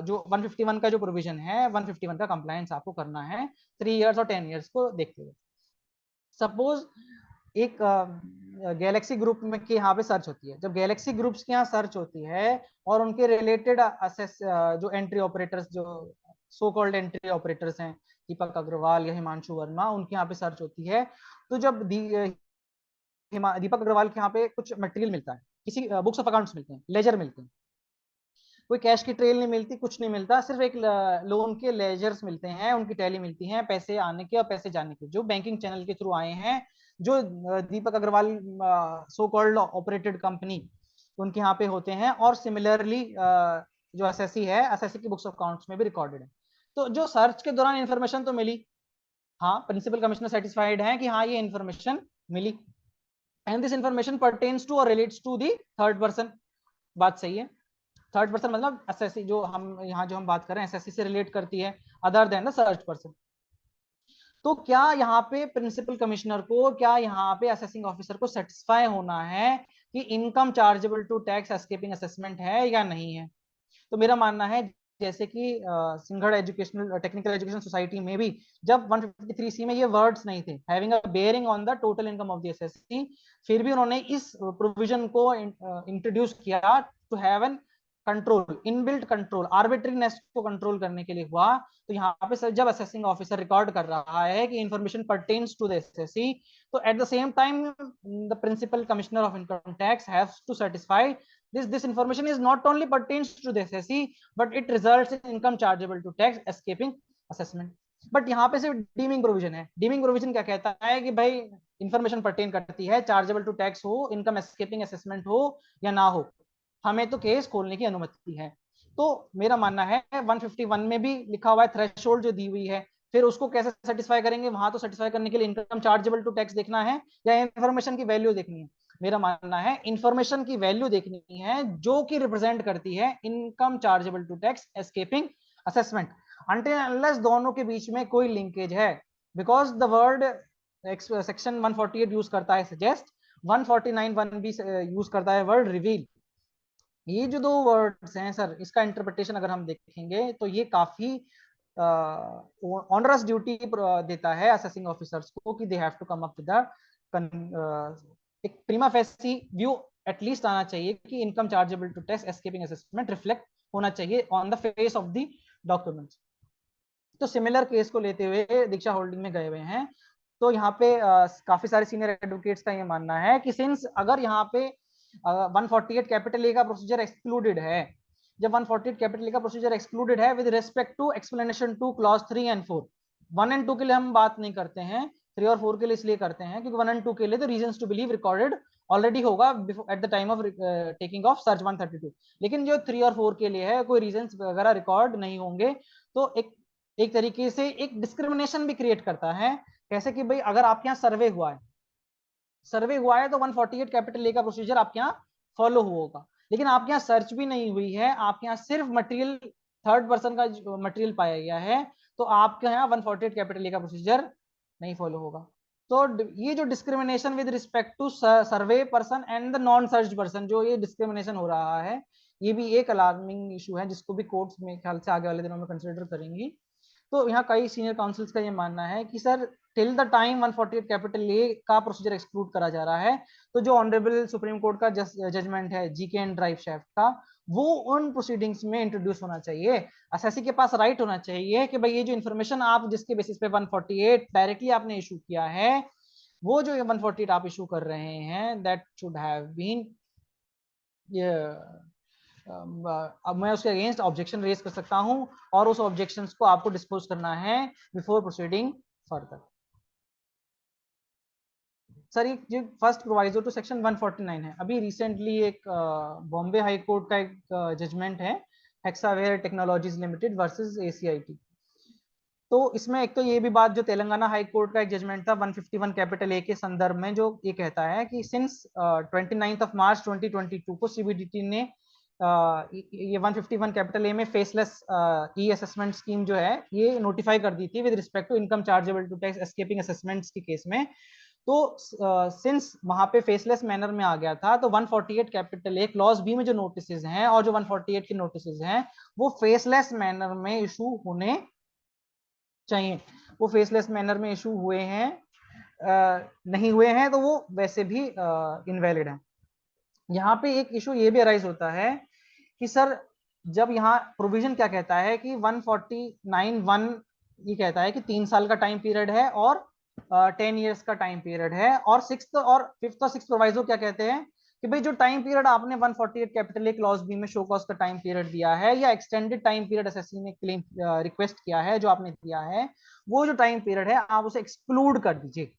जो 151 का जो प्रोविजन है 151 का कंप्लायंस आपको करना है 3 इयर्स और 10 इयर्स को देखते हुए। सपोज एक गैलेक्सी ग्रुप में के यहाँ पे सर्च होती है, जब गैलेक्सी ग्रुप्स के यहाँ सर्च होती है और उनके रिलेटेड जो एंट्री ऑपरेटर्स जो सो कॉल्ड एंट्री ऑपरेटर्स हैं दीपक अग्रवाल या हिमांशु वर्मा उनके यहाँ पे सर्च होती है तो जब दीपक अग्रवाल के यहाँ पे कुछ मटेरियल मिलता है, किसी बुक्स ऑफ अकाउंट्स मिलते हैं, लेजर मिलते हैं, कोई कैश की ट्रेल नहीं मिलती, कुछ नहीं मिलता, सिर्फ एक लोन के लेजर्स मिलते हैं, उनकी टैली मिलती है पैसे आने के और पैसे जाने के जो बैंकिंग चैनल के थ्रू आए हैं, जो Deepak Agarwal so called operated company उनके यहाँ पे होते हैं और सिमिलरली जो एसएससी है एसएससी की बुक्स ऑफ अकाउंट्स में भी रिकॉर्डेड है। तो जो सर्च के दौरान इन्फॉर्मेशन तो मिली, हाँ प्रिंसिपल कमिश्नर सेटिस्फाइड है कि हाँ ये इन्फॉर्मेशन मिली and this information pertains to और relates to the third person, बात सही है। थर्ड पर्सन मतलब एसएससी जो हम यहाँ जो हम बात कर रहे हैं एसएससी से रिलेट करती है other than the search person. तो क्या यहाँ पे प्रिंसिपल कमिश्नर को, क्या यहाँ पे असेसिंग ऑफिसर को सेटिस्फाई होना है कि income chargeable to tax escaping assessment है या नहीं है? तो मेरा मानना है जैसे कि Sinhgad educational technical education society में भी जब 153C में ये वर्ड्स नहीं थे having a bearing on the total income of the SSC, फिर भी उन्होंने इस प्रोविजन को इंट्रोड्यूस किया to have an control, inbuilt control, arbitrariness को कंट्रोल करने के लिए हुआ। तो यहाँ पे जब असेसिंग ऑफिसर रिकॉर्ड कर रहा है कि information pertains to the SSC, तो at the same time the principal commissioner of income tax haves to satisfy this information is not only pertains to the SSC but it results in income chargeable to tax escaping assessment। But यहाँ पे सिर्फ dimming provision है। Dimming provision क्या कहता है कि भाई information pertain करती है, चार्जेबल टू टैक्स हो, इनकम एस्केपिंग असेसमेंट हो या ना हो, हमें तो केस खोलने की अनुमति है। तो मेरा मानना है 151 में भी लिखा हुआ है थ्रेशोल्ड जो दी हुई है, फिर उसको कैसे सेटिस्फाई करेंगे? वहां तो सेटिस्फाई करने के लिए इनकम चार्जेबल टू टैक्स देखना है या इंफॉर्मेशन की वैल्यू देखनी है? मेरा मानना है इंफॉर्मेशन की वैल्यू देखनी है जो कि रिप्रेजेंट करती है income chargeable to tax escaping assessment, until unless दोनों के बीच में कोई लिंकेज है। Because the word section 148 use करता है सजेस्ट, 149(1) भी यूज करता है वर्ड रिवील। ये जो दो वर्ड्स हैं सर, इसका इंटरप्रिटेशन अगर हम देखेंगे तो ये काफी ऑनरस ड्यूटी देता है असेसिंग ऑफिसर्स को कि they have to come up with एक प्रीमा फेसी व्यू एटलीस्ट आना चाहिए कि income chargeable to tax escaping असेसमेंट रिफ्लेक्ट होना चाहिए on the face of the documents. तो सिमिलर केस को लेते हुए दीक्षा होल्डिंग में गए हुए हैं, तो यहाँ पे काफी सारे सीनियर एडवोकेट्स का ये मानना है कि सिंस अगर यहाँ पे 148 कैपिटल ए का प्रोसीजर एक्सक्लूडेड है, जब 148 कैपिटल ए का प्रोसीजर एक्सक्लूडेड है with respect to explanation 2 clause 3 and 4, 1 and 2 के लिए हम बात नहीं करते हैं, 3 और 4 के लिए इसलिए करते हैं क्योंकि 1 एंड 2 के लिए तो reasons to believe recorded already होगा at the time of taking of search 132, लेकिन जो 3 और 4 के लिए है कोई रीजंस वगैरह रिकॉर्ड नहीं होंगे। तो एक तरीके से एक डिस्क्रिमिनेशन भी क्रिएट करता है। कैसे कि भाई अगर आपके यहाँ सर्वे हुआ है तो 148 कैपिटल ए का प्रोसीजर आपके यहाँ फॉलो होगा, लेकिन आपके यहाँ सर्च भी नहीं हुई है, आपके यहाँ सिर्फ मटेरियल थर्ड पर्सन का मटेरियल पाया गया है, तो आपके यहाँ 148 कैपिटल ए का प्रोसीजर नहीं फॉलो होगा। तो ये जो discrimination with respect to survey person and the non search person, जो ये डिस्क्रिमिनेशन हो रहा है, ये भी एक अलार्मिंग इशू है जिसको भी कोर्ट्स में ख्याल से आगे वाले दिनों में कंसिडर करेंगी। तो यहाँ कई सीनियर काउंसिल्स का ये मानना है कि sir till the time 148 capital A का प्रोसीजर एक्सक्लूड करा जा रहा है, तो जो ऑनरेबल सुप्रीम कोर्ट का जजमेंट है जीके एंड ड्राइव शेफ्ट का, वो उन प्रोसीडिंग्स में इंट्रोड्यूस होना चाहिए। असेसी के पास राइट होना चाहिए कि भाई ये जो इन्फॉर्मेशन आप जिसके बेसिस पे 148 डायरेक्टली आपने इशू किया है, वो जो 148 आप इशू कर रहे हैं दैट शुड हैव बीन, अब मैं उसके अगेंस्ट ऑब्जेक्शन रेज कर सकता हूं और उस ऑब्जेक्शंस को आपको डिस्पोज करना है बिफोर प्रोसीडिंग फर्दर। सर ये जो फर्स्ट प्रोवाइजो टू सेक्शन 149 है, अभी रिसेंटली एक बॉम्बे हाई कोर्ट का एक जजमेंट है Hexaware technologies limited versus ACIT। तो इसमें एक तो ये भी बात, जो तेलंगाना हाई कोर्ट का एक जजमेंट था 151 कैपिटल ए के संदर्भ में, जो ये कहता है कि सिंस 29 ऑफ मार्च 2022 को CBDT ने ये 151 कैपिटल ए में फेसलेस ई असेसमेंट स्कीम जो है ये नोटिफाई कर दी थी with respect to income chargeable to tax escaping assessments के केस में। तो सिंस वहां पे फेसलेस मैनर में आ गया था, तो 148 कैपिटल ए क्लॉज बी में जो नोटिसेज हैं और जो 148 के नोटिसेज हैं वो फेसलेस मैनर में इशू होने चाहिए। वो फेसलेस मैनर में इशू हुए हैं, नहीं हुए हैं तो वो वैसे भी इनवैलिड है। यहाँ पे एक इशू ये भी अराइज होता है कि सर जब यहाँ प्रोविजन क्या कहता है कि 149(1) ये कहता है कि 3 साल का टाइम पीरियड है और 10 इयर्स का टाइम पीरियड है, और 6th और 5th और 6th प्रोवाइजो क्या कहते हैं कि भाई जो टाइम पीरियड आपने 148 कैपिटल ए क्लॉज बी में शो कॉज का टाइम पीरियड दिया है या एक्सटेंडेड टाइम पीरियड एसएससी ने क्लेम रिक्वेस्ट किया है जो आपने दिया है, वो जो टाइम पीरियड है आप उसे एक्सक्लूड कर दीजिए,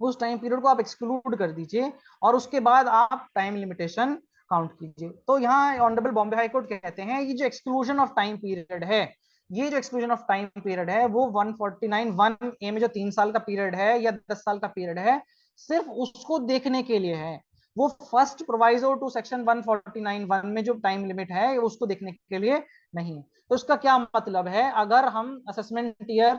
उस टाइम पीरियड को आप एक्सक्लूड कर दीजिए और उसके बाद आप टाइम लिमिटेशन काउंट कीजिए। तो यहाँ ऑनरेबल बॉम्बे हाई कोर्ट कहते हैं ये जो एक्सक्लूजन ऑफ टाइम पीरियड है, ये जो एक्सक्लूजन ऑफ टाइम पीरियड है वो 149(1) ए में जो 3 साल का पीरियड है या 10 साल का पीरियड है, सिर्फ उसको देखने के लिए है। वो फर्स्ट प्रोवाइजो टू सेक्शन 149(1) में जो टाइम लिमिट है उसको देखने के लिए नहीं है। तो उसका क्या मतलब है, अगर हम असेसमेंट ईयर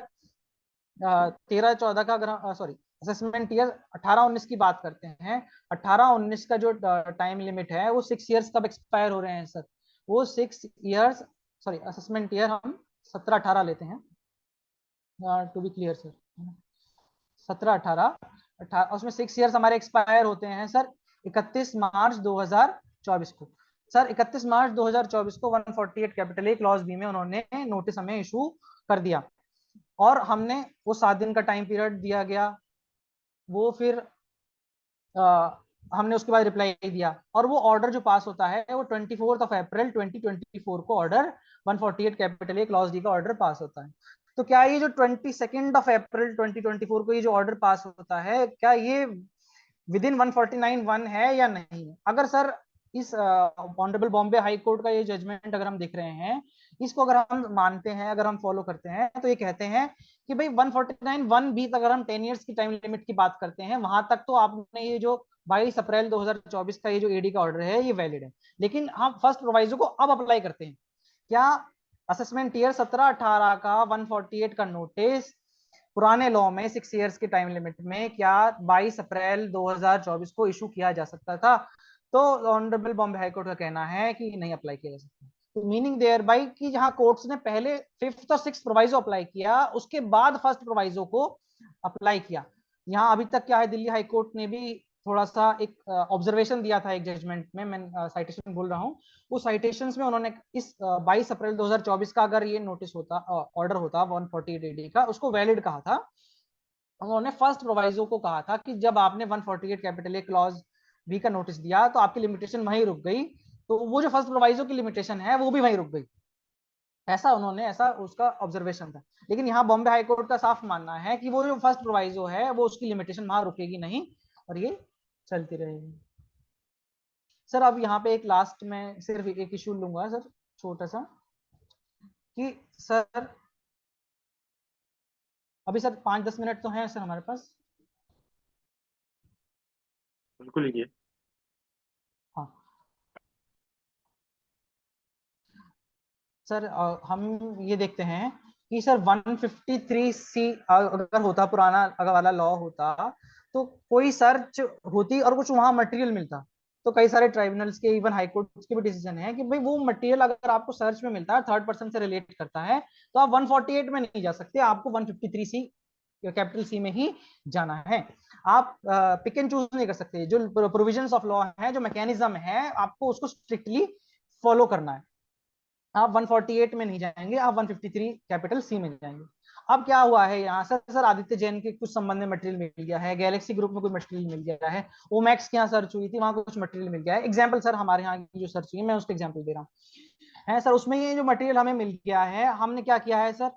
13-14 का, अगर सॉरी असेसमेंट ईयर 18-19 की बात करते हैं, 18-19 का जो टाइम लिमिट है वो 6 इयर्स कब एक्सपायर हो रहे हैं सर, वो 6 इयर्स, सॉरी असेसमेंट ईयर हम 17-18 लेते हैं टू बी क्लियर सर, 17-18 उसमें 6 इयर्स हमारे एक्सपायर होते हैं सर 31 मार्च 2024 को। सर 31 मार्च 2024 को 148 कैपिटल ए क्लॉज बी में उन्होंने नोटिस हमें इशू कर दिया और हमने वो 7 दिन का टाइम पीरियड दिया गया, वो फिर हमने उसके बाद रिप्लाई दिया और वो ऑर्डर जो पास होता है वो 24 अप्रैल 2024 को ऑर्डर 148 कैपिटल ए क्लॉज डी का ऑर्डर पास होता है। तो क्या ये जो 22 अप्रैल 2024 को ये जो ऑर्डर पास होता है क्या ये विद इन 149(1) है या नहीं है? अगर सर इस ऑनरेबल बॉम्बे हाई कोर्ट का ये जजमेंट अगर हम देख रहे हैं, इसको अगर हम मानते हैं, अगर हम फॉलो करते हैं, तो ये कहते हैं कि भाई 149 1B तक अगर हम 10 इयर्स की टाइम लिमिट की बात करते हैं, वहां तक तो आपने ये जो 22 अप्रैल 2024 का ये जो एडी का ऑर्डर है ये वैलिड है। लेकिन हम फर्स्ट प्रोवाइजो को अब अप्लाई करते हैं। क्या असेसमेंट ईयर 17-18 का 148 का नोटिस पुराने लॉ में 6 इयर्स की टाइम लिमिट में क्या 22 अप्रैल 2024 को इशू किया जा सकता था? तो ऑनरेबल बॉम्बे हाई कोर्ट का कहना है कि नहीं अप्लाई किया जा सकता। तो मीनिंग देयर बाई कि जहां कोर्ट्स ने पहले 5th और 6th प्रोवाइजो अप्लाई किया, उसके बाद फर्स्ट प्रोवाइजो को अप्लाई किया। यहाँ अभी तक क्या है, दिल्ली हाई कोर्ट ने भी थोड़ा सा एक ऑब्जर्वेशन दिया था एक जजमेंट में, मैं साइटेशन बोल रहा हूँ, उस साइटेशंस में उन्होंने इस 22 अप्रैल 2024 का अगर ये नोटिस होता, ऑर्डर होता 148 एडी का, उसको वैलिड कहा था। उन्होंने फर्स्ट प्रोवाइजो को कहा था कि जब आपने 148 कैपिटल ए क्लॉज बी का नोटिस दिया तो आपकी लिमिटेशन वहीं रुक गई, तो वो जो फर्स्ट प्रोवाइजो की लिमिटेशन है वो भी वहीं रुक गई। ऐसा उसका ऑब्जर्वेशन था। लेकिन यहाँ बॉम्बे हाई कोर्ट का साफ मानना है कि वो जो फर्स्ट प्रोवाइजो है वो उसकी लिमिटेशन वहां रुकेगी नहीं और ये चलती रहेगी। सर अब यहाँ पे एक लास्ट में सिर्फ एक इशू लूंगा सर, छोटा सा, कि सर अभी सर 5-10 मिनट तो हैं सर हमारे पास। बिल्कुल लीजिए। हाँ सर, हम ये देखते हैं कि सर 153C अगर होता, पुराना अगर वाला लॉ होता, तो कोई सर्च होती और कुछ वहां मटेरियल मिलता, तो कई सारे ट्राइब्यूनल्स के, इवन हाई कोर्ट के भी डिसीजन है कि भाई वो मटेरियल अगर आपको सर्च में मिलता है, थर्ड पर्सन से रिलेट करता है, तो आप 148 में नहीं जा सकते, आपको 153C कैपिटल सी में ही जाना है। आप पिक एंड चूज नहीं कर सकते। जो प्रोविजंस ऑफ लॉ है, जो मैकेनिज्म है, आपको उसको स्ट्रिक्टली फॉलो करना है। आप 148 में नहीं जाएंगे, आप 153 कैपिटल सी में जाएंगे। अब क्या हुआ है यहाँ सर आदित्य जैन के कुछ संबंध में मटेरियल मिल गया है, गैलेक्सी ग्रुप में कोई मटेरियल मिल गया है, ओमैक्स की यहाँ सर्च हुई थी, वहां कुछ मटेरियल मिल गया है। एग्जाम्पल सर हमारे यहाँ की जो सर्च हुई है, मैं उसका एग्जाम्पल दे रहा हूँ, है सर, उसमें ये जो मटेरियल हमें मिल गया है, हमने क्या किया है सर,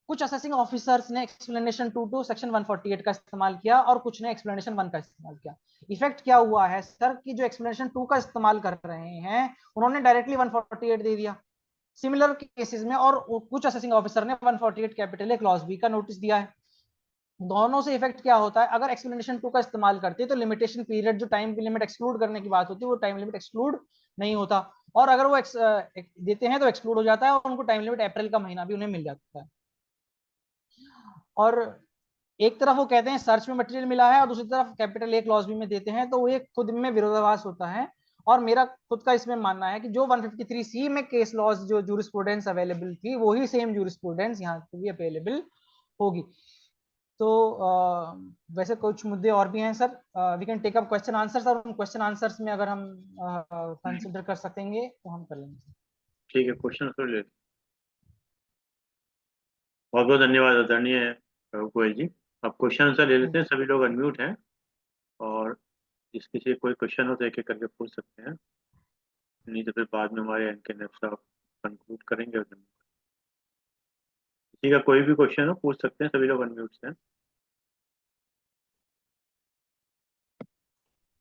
कुछ असेसिंग ऑफिसर्स ने एक्सप्लेनेशन 2 टू सेक्शन 148 का इस्तेमाल किया और कुछ ने एक्सप्लेनेशन 1 का इस्तेमाल किया। इफेक्ट क्या हुआ है सर कि जो एक्सप्लेनेशन 2 का इस्तेमाल कर रहे हैं उन्होंने डायरेक्टली 148 दे दिया सिमिलर केसेस में, और कुछ असेसिंग ऑफिसर ने 148 कैपिटल ए क्लॉज बी का नोटिस दिया है। दोनों से इफेक्ट क्या होता है, अगर एक्सप्लेनेशन 2 का इस्तेमाल करते हैं तो लिमिटेशन पीरियड, जो टाइम लिमिट एक्सक्लूड करने की बात होती है, वो टाइम लिमिट एक्सक्लूड नहीं होता, और अगर वो देते हैं तो एक्सक्लूड हो जाता है और उनको टाइम लिमिट अप्रैल का महीना भी उन्हें मिल जाता है। और एक तरफ वो कहते हैं सर्च में मटेरियल मिला है और दूसरी तरफ कैपिटल ए क्लॉज बी में देते हैं, तो वो एक खुद में विरोधाभास होता है। और मेरा खुद का इसमें मानना है कि जो 153C में केस लॉज जो जूरिस्प्रूडेंस अवेलेबल थी, वही सेम जूरिस्प्रूडेंस यहाँ पे भी अवेलेबल होगी। तो वैसे कुछ मुद्दे और भी हैं sir, we can take up question answers, और उन क्वेश्चन आंसर्स में अगर हम कंसिडर कर सकेंगे तो हम कर लेंगे। ठीक है, क्वेश्चन आंसर ले। बहुत बहुत धन्यवाद आदरणीय गोयल जी। अब क्वेश्चन आंसर ले लेते हैं, सभी लोग अनम्यूट हैं, और जिस किसी कोई क्वेश्चन हो तो एक एक करके पूछ सकते हैं, नहीं तो फिर बाद में हमारे एन के नेफ साहब कंक्लूड करेंगे। किसी का कोई भी क्वेश्चन हो पूछ सकते हैं, सभी लोग अनम्यूट हैं।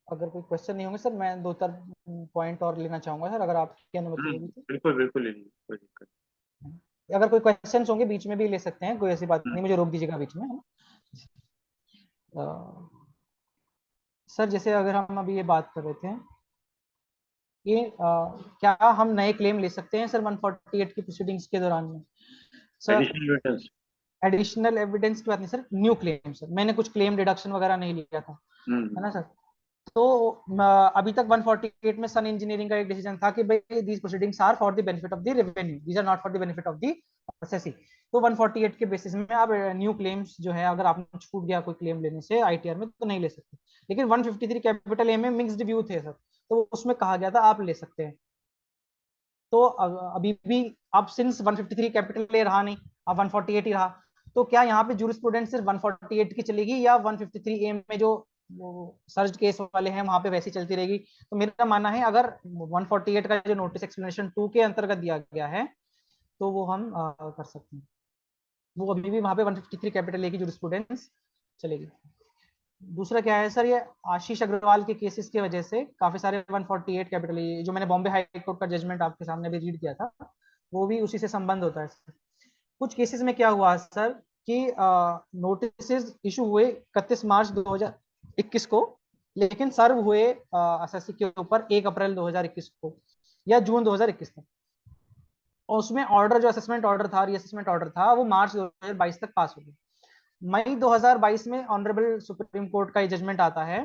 अगर कोई क्वेश्चन नहीं होंगे सर, मैं 2-4 पॉइंट और लेना चाहूंगा सर, अगर आपकी अनुमति होगी तो। बिल्कुल बिल्कुल ले लीजिए, कोई दिक्कत अगर कोई क्वेश्चन होंगे बीच में भी ले सकते हैं, कोई ऐसी बात नहीं, मुझे रोक दीजिएगा बीच में, है ना। सर जैसे अगर हम अभी ये बात कर रहे थे कि क्या हम नए क्लेम ले सकते हैं सर 148 की प्रोसीडिंग्स के दौरान में? Sir additional evidence. Additional evidence की बात नहीं सर, न्यू क्लेम सर, मैंने कुछ क्लेम डिडक्शन वगैरह नहीं लिया था, है ना सर। तो अभी तक 148 में सन इंजीनियरिंग का एक डिसीजन था कि भाई these proceedings are for the benefit of the revenue, these are not for the benefit of the assessee. तो 148 के बेसिस में आप न्यू क्लेम्स जो है, अगर आपने छूट गया कोई क्लेम लेने से आईटीआर में, तो नहीं ले सकते। लेकिन 153 कैपिटल ए में मिक्स्ड व्यू थे सर, तो उसमें कहा गया था आप ले सकते हैं। तो अभी भी अब सिंस 153 कैपिटल ए रहा नहीं, अब 148 ही रहा, तो क्या यहाँ पे जूरिस्प्रूडेंस सिर्फ 148 की चलेगी, या 153 ए में जो सर्च केस वाले हैं वहां पे वैसी चलती रहेगी? तो मेरा मानना है अगर 148 का जो नोटिस एक्सप्लेनेशन 2 के अंतर्गत दिया गया है, तो वो हम कर सकते हैं, वो अभी भी वहां पे 153 कैपिटल ए की जूरिस्प्रूडेंस चलेगी। दूसरा क्या है सर, ये आशीष अग्रवाल के केसेस की वजह से काफी सारे 148 कैपिटल, जो मैंने बॉम्बे हाई कोर्ट का जजमेंट आपके सामने भी रीड किया था, वो भी उसी से संबंध होता है सर। कुछ केसेस में क्या हुआ सर कि नोटिस इशू हुए 31 मार्च 2021 को, लेकिन सर्व हुए एसएससी के ऊपर 1 अप्रैल 2021 को या जून 2021 तक, और उसमें ऑर्डर, जो असेसमेंट ऑर्डर था, रीअसेसमेंट ऑर्डर था, वो मार्च 2022 तक पास हो गया। मई 2022 में ऑनरेबल सुप्रीम कोर्ट का ये जजमेंट आता है,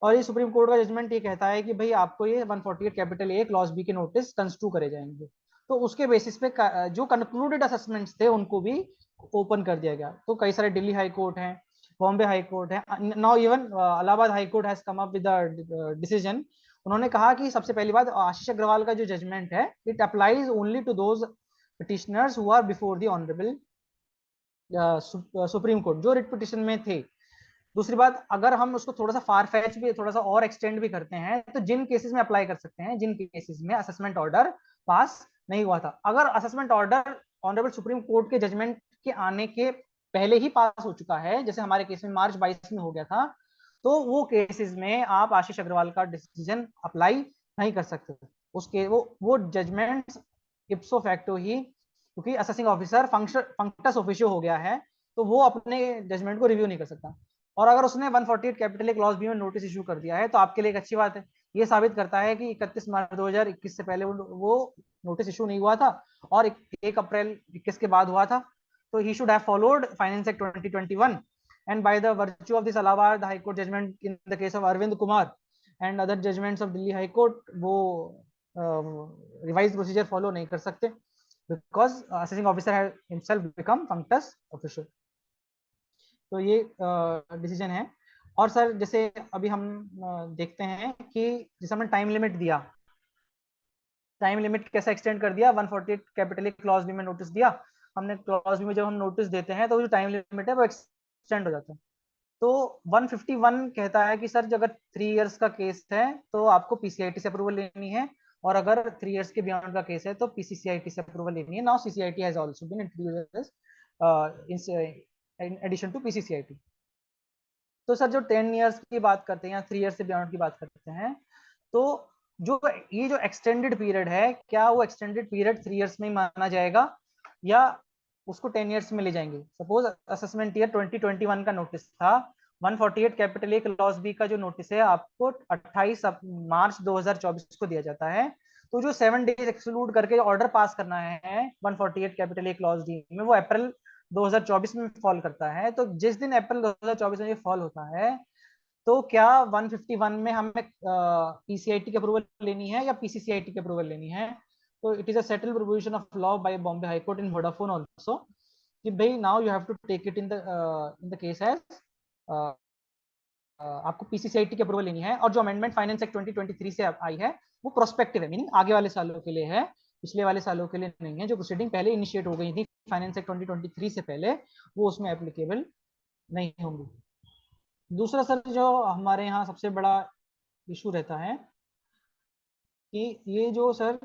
और ये सुप्रीम कोर्ट का जजमेंट ये कहता है कि भाई आपको ये 148 कैपिटल ए क्लॉज बी के नोटिस कंस्ट्रू करे जाएंगे। तो उसके बेसिस पे जो कंक्लूडेड असेसमेंट्स थे उनको भी ओपन कर दिया गया। तो कई सारे दिल्ली हाई कोर्ट हैं, बॉम्बे हाई कोर्ट है, now even Allahabad high court has come up with decision. उन्होंने कहा कि सबसे पहली बात, आशीष अग्रवाल का जो जजमेंट है, it applies only to those petitioners who are before the honourable Supreme Court, जो रिट पिटिशन में थे। दूसरी बात, अगर हम उसको थोड़ा सा फार फैच भी, थोड़ा सा और एक्सटेंड भी करते हैं, तो जिन केसेस में अप्लाई कर सकते हैं, जिन केसेस में असेसमेंट ऑर्डर पास नहीं हुआ था, अगर assessment order honourable Supreme court के जजमेंट के आने के पहले ही पास हो चुका है, जैसे हमारे केस में मार्च 22 में हो गया था, तो वो केसेस में आप आशीष अग्रवाल का डिसीजन अप्लाई नहीं कर सकते। उसके वो जजमेंट इप्सो फैक्टो ही, क्योंकि असेसिंग ऑफिसर फंक्टस ऑफिशियो हो गया है, तो वो अपने जजमेंट को रिव्यू नहीं कर सकता। और अगर उसने 148 कैपिटल ए क्लॉज बी में नोटिस इशू कर दिया है, तो आपके लिए एक अच्छी बात है, ये साबित करता है कि 31 मार्च 2021 से पहले वो नोटिस इशू नहीं हुआ था, और 1 अप्रैल 21 के बाद हुआ था। तो he should have followed finance act 2021, and by the virtue of this Allahabad High Court judgment in the case of Arvind Kumar and other judgments of Delhi High Court, वो रिवाइज प्रोसीजर फॉलो नहीं कर सकते, because assessing officer has himself become functus official. तो ये decision है। और sir जैसे अभी हम देखते हैं कि जैसे हमने टाइम लिमिट दिया, टाइम लिमिट कैसे एक्सटेंड कर दिया, 148 कैपिटल ए क्लॉज बी में नोटिस दिया हमने, क्लॉज बी में जब हम नोटिस देते हैं तो जो टाइम लिमिट है वो एक्सटेंड हो जाता है। तो 151 कहता है कि सर अगर 3 इयर्स का केस है तो आपको पीसीआईटी से अप्रूवल लेनी है, और अगर 3 इयर्स के बियॉन्ड का केस है तो पीसीसीआईटी से अप्रूवल लेनी है। Now CCIT has also been introduced in addition to PCCIT. तो सर जो 10 इयर्स की बात करते हैं या 3 इयर्स से बियॉन्ड की बात करते हैं, तो जो ये जो एक्सटेंडेड पीरियड है, क्या वो एक्सटेंडेड पीरियड 3 इयर्स में ही माना जाएगा या उसको 10 इयर्स में ले जाएंगे? सपोज असेसमेंट ईयर 2021 का नोटिस था, 148 कैपिटल ए क्लॉज बी का जो नोटिस है आपको 28 मार्च 2024 को दिया जाता है। तो जो 7 डेज एक्सक्लूड करके ऑर्डर पास करना है 148 कैपिटल ए क्लॉज डी में, वो अप्रैल 2024 में फॉल करता है। तो जिस दिन अप्रैल 2024 में ये फॉल होता है, तो क्या 151 में हमें पीसीआईटी की अप्रूवल लेनी है या पीसीसीआईटी की अप्रूवल लेनी है? तो it is a settled provision of law by Bombay High court in Vodafone also, कि भाई now you have to take it in the case as आपको पीसीसीआईटी की अप्रूवल लेनी है। और जो अमेंडमेंट फाइनेंस एक्ट 2023 से आई है, वो प्रोस्पेक्टिव है, मीनिंग आगे वाले सालों के लिए है, पिछले वाले सालों के लिए नहीं है। जो प्रोसीडिंग पहले इनिशिएट हो गई थी फाइनेंस एक्ट 2023 से पहले, वो उसमें एप्लीकेबल नहीं होंगी। दूसरा सर जो हमारे यहाँ सबसे बड़ा इशू रहता है कि ये जो सर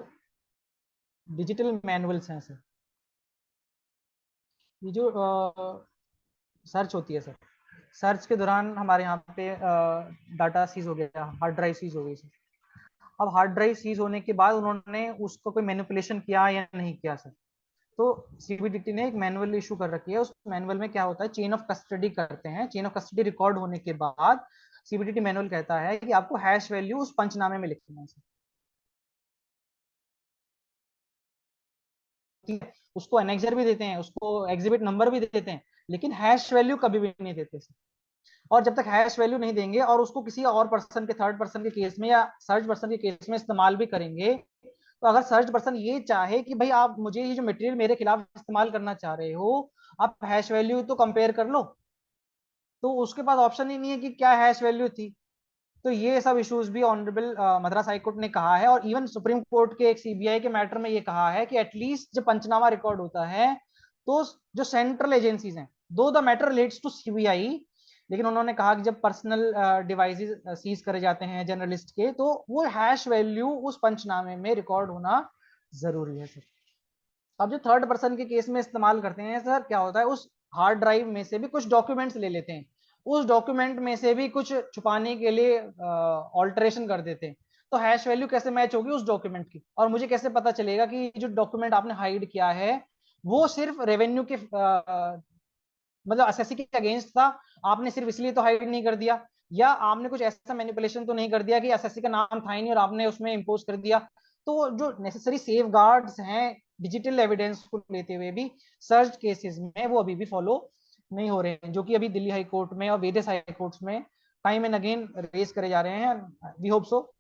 डिजिटल मैनुअल्स हैं सर, ये जो सर्च होती है सर, सर्च के दौरान हमारे यहाँ पे डाटा सीज हो गया, हार्ड ड्राइव सीज हो गई सर। अब हार्ड ड्राइव सीज होने के बाद उन्होंने उसको कोई मैनिपुलेशन किया या नहीं किया सर, तो सीबीडीटी ने एक मैनुअल इशू कर रखी है। उस मैनुअल में क्या होता है, चेन ऑफ कस्टडी करते हैं। चेन ऑफ कस्टडी रिकॉर्ड होने के बाद सीबीडीटी मैनुअल कहता है कि आपको हैश वैल्यू उस पंचनामे में लिखना है। उसको एनेक्सर भी देते हैं, उसको एग्जिबिट नंबर भी देते हैं, लेकिन हैश वैल्यू कभी भी नहीं देते। और जब तक हैश वैल्यू नहीं देंगे और उसको किसी और पर्सन के, थर्ड पर्सन के केस में या सर्च पर्सन के केस में इस्तेमाल भी करेंगे, तो अगर सर्च पर्सन ये चाहे कि भाई आप मुझे ये जो मटेरियल मेरे खिलाफ इस्तेमाल करना चाह रहे हो, आप हैश वैल्यू तो कंपेयर कर लो, तो उसके पास ऑप्शन ही नहीं है कि क्या हैश वैल्यू थी। तो ये सब इश्यूज भी ऑनरेबल मद्रास हाईकोर्ट ने कहा है, और इवन सुप्रीम कोर्ट के एक सीबीआई के मैटर में ये कहा है कि एटलीस्ट जब पंचनामा रिकॉर्ड होता है, तो जो सेंट्रल एजेंसीज हैं, though the matter relates to CBI, लेकिन उन्होंने कहा कि जब पर्सनल डिवाइसेस सीज करे जाते हैं जर्नलिस्ट के, तो वो हैश वैल्यू उस पंचनामे में रिकॉर्ड होना जरूरी है सर। अब जो थर्ड पर्सन के केस में इस्तेमाल करते हैं सर, क्या होता है, उस हार्ड ड्राइव में से भी कुछ डॉक्यूमेंट्स ले लेते हैं, उस डॉक्यूमेंट में से भी कुछ छुपाने के लिए ऑल्टरेशन कर देते हैं, तो हैश वैल्यू कैसे मैच होगी उस डॉक्यूमेंट की? और मुझे कैसे पता चलेगा कि जो डॉक्यूमेंट आपने हाइड किया है वो सिर्फ रेवेन्यू के मतलब एसएससी के अगेंस्ट था, आपने सिर्फ इसलिए तो हाइड नहीं कर दिया, या आपने कुछ ऐसा मैनिपुलेशन तो नहीं कर दिया कि एसएससी का नाम था ही नहीं और आपने उसमें इम्पोज कर दिया? तो जो नेसेसरी सेफ गार्ड्स हैं डिजिटल एविडेंस को लेते हुए भी सर्च केसेस में, वो अभी भी फॉलो नहीं हो रहे हैं, जो कि अभी दिल्ली हाई कोर्ट में और वेरियस हाई कोर्ट्स में टाइम एंड अगेन रेज करे जा रहे हैं। वी होप सो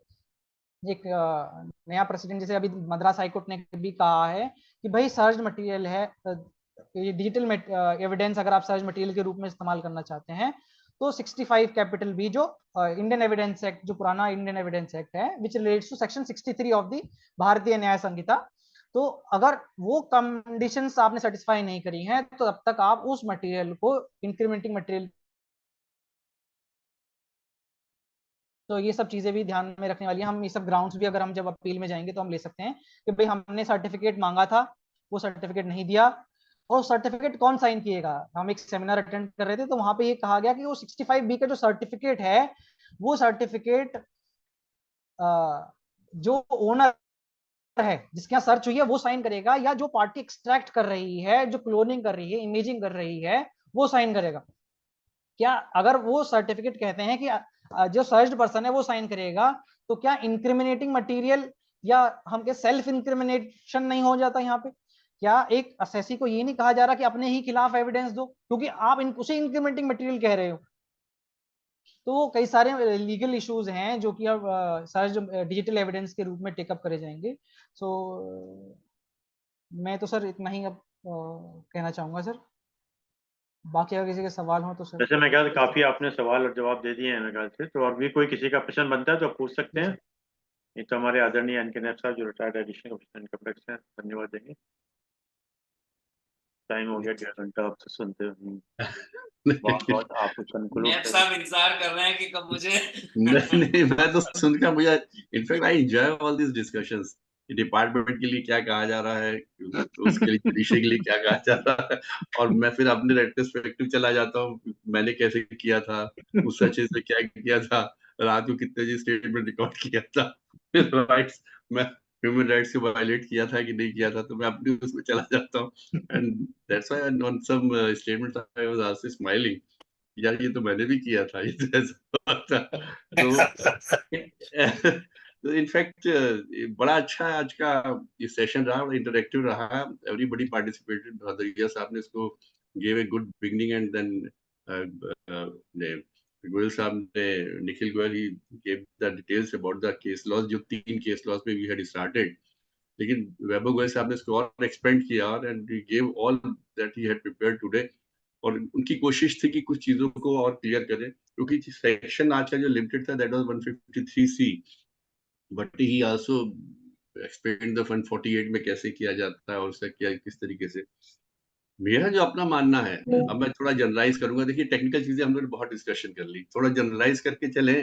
एक नया प्रेसिडेंट, जैसे अभी मद्रास हाईकोर्ट ने भी कहा है कि भाई सर्च मटेरियल है, ये डिजिटल एविडेंस अगर आप सर्च मटेरियल के रूप में इस्तेमाल करना चाहते हैं तो 65 कैपिटल बी जो इंडियन एविडेंस एक्ट, जो पुराना इंडियन एविडेंस एक्ट है which relates to section 63 of the Bharatiya Nyaya संहिता, तो अगर वो कंडीशंस आपने सेटिस्फाई नहीं करी हैं तो तब तक आप उस मटेरियल को इंक्रीमेंटिंग मटेरियल, तो ये सब चीजें भी ध्यान में रखने वाली है। हम ये सब ग्राउंड्स भी अगर हम जब अपील में जाएंगे तो हम ले सकते हैं कि भाई हमने सर्टिफिकेट मांगा था, वो सर्टिफिकेट नहीं दिया, और सर्टिफिकेट कौन साइन किएगा? हम एक सेमिनार अटेंड कर रहे थे तो वहां पे ये कहा गया कि वो 65B का जो सर्टिफिकेट है वो सर्टिफिकेट जो ओनर है जिसके यहाँ सर्च हुई है वो साइन करेगा, या जो पार्टी एक्सट्रैक्ट कर रही है, जो क्लोनिंग कर रही है, इमेजिंग कर रही है, वो साइन करेगा? क्या अगर वो सर्टिफिकेट कहते हैं कि जो सर्च्ड पर्सन है वो साइन करेगा, तो क्या इंक्रिमिनेटिंग मटेरियल या हम के सेल्फ इंक्रिमिनेशन नहीं हो जाता यहाँ पे? क्या एक असेसी को ये नहीं कहा जा रहा कि अपने ही खिलाफ एविडेंस दो, क्योंकि आप उसे इंक्रिमिनेटिंग मटेरियल कह रहे हो? तो कई सारे लीगल इश्यूज हैं जो कि अब सर्च डिजिटल एविडेंस के रूप में टेकअप करे जाएंगे। सो मैं तो सर इतना ही अब कहना चाहूंगा सर, बाकी अगर किसी के सवाल हो तो सर। वैसे मैं ख्याल काफी आपने सवाल और जवाब दे दिए हैं मेरे ख्याल से, तो और भी कोई किसी का प्रश्न बनता है तो आप पूछ सकते हैं। ये तो हमारे आदरणीय एन के नैब साहब जो retired additional commissioner income tax हैं, धन्यवाद देंगे। टाइम हो गया 1.5 घंटा आपसे सुनते हुए। बहुत बहुत आपको नैब साहब इंतजार कर रहे हैं कि कब मुझे नहीं, मैं तो सुनकर मुझे in fact I enjoy all this discussions, department के लिए क्या कहा जा रहा है, उसके लिए जुडिशरी के लिए क्या कहा जा रहा है, और मैं फिर अपने रेट्रोस्पेक्टिव चला जाता हूँ, मैंने कैसे किया था, उस सचिव से क्या किया था, रात को कितने जी स्टेटमेंट रिकॉर्ड किया था, राइट्स मैं ह्यूमन राइट्स को वायलेट किया था कि नहीं किया था, तो मैं अपने उसमें चला जाता हूँ, and that's why on some statements I was also smiling, यार ये तो मैंने भी किया था, ये तो ऐसा था। तो इनफैक्ट बड़ा अच्छा आज का ये सेशन रहा, इंटरेक्टिव रहा, एवरीबॉडी पार्टिसिपेटेड, भदौरिया साहब ने इसको give a good beginning, and then Goyal साहब ने, Nikhil Goyal, he give the details about the case laws, जो 3 केस लॉज पे वी हैड स्टार्टेड, लेकिन वैभव गोयल साहब ने इसको और एक्सपेंड किया, and he give all that he had prepared today, और उनकी कोशिश थी कि कुछ चीजों को और क्लियर करें, क्योंकि सेक्शन आज का जो लिमिटेड था that was 153C, but he also expand the 148 में कैसे किया जाता है और उसका क्या किस तरीके से। मेरा जो अपना मानना है, अब मैं थोड़ा जनरलाइज करूंगा, देखिए टेक्निकल चीजें हम लोग बहुत डिस्कशन कर ली, थोड़ा जनरलाइज करके चले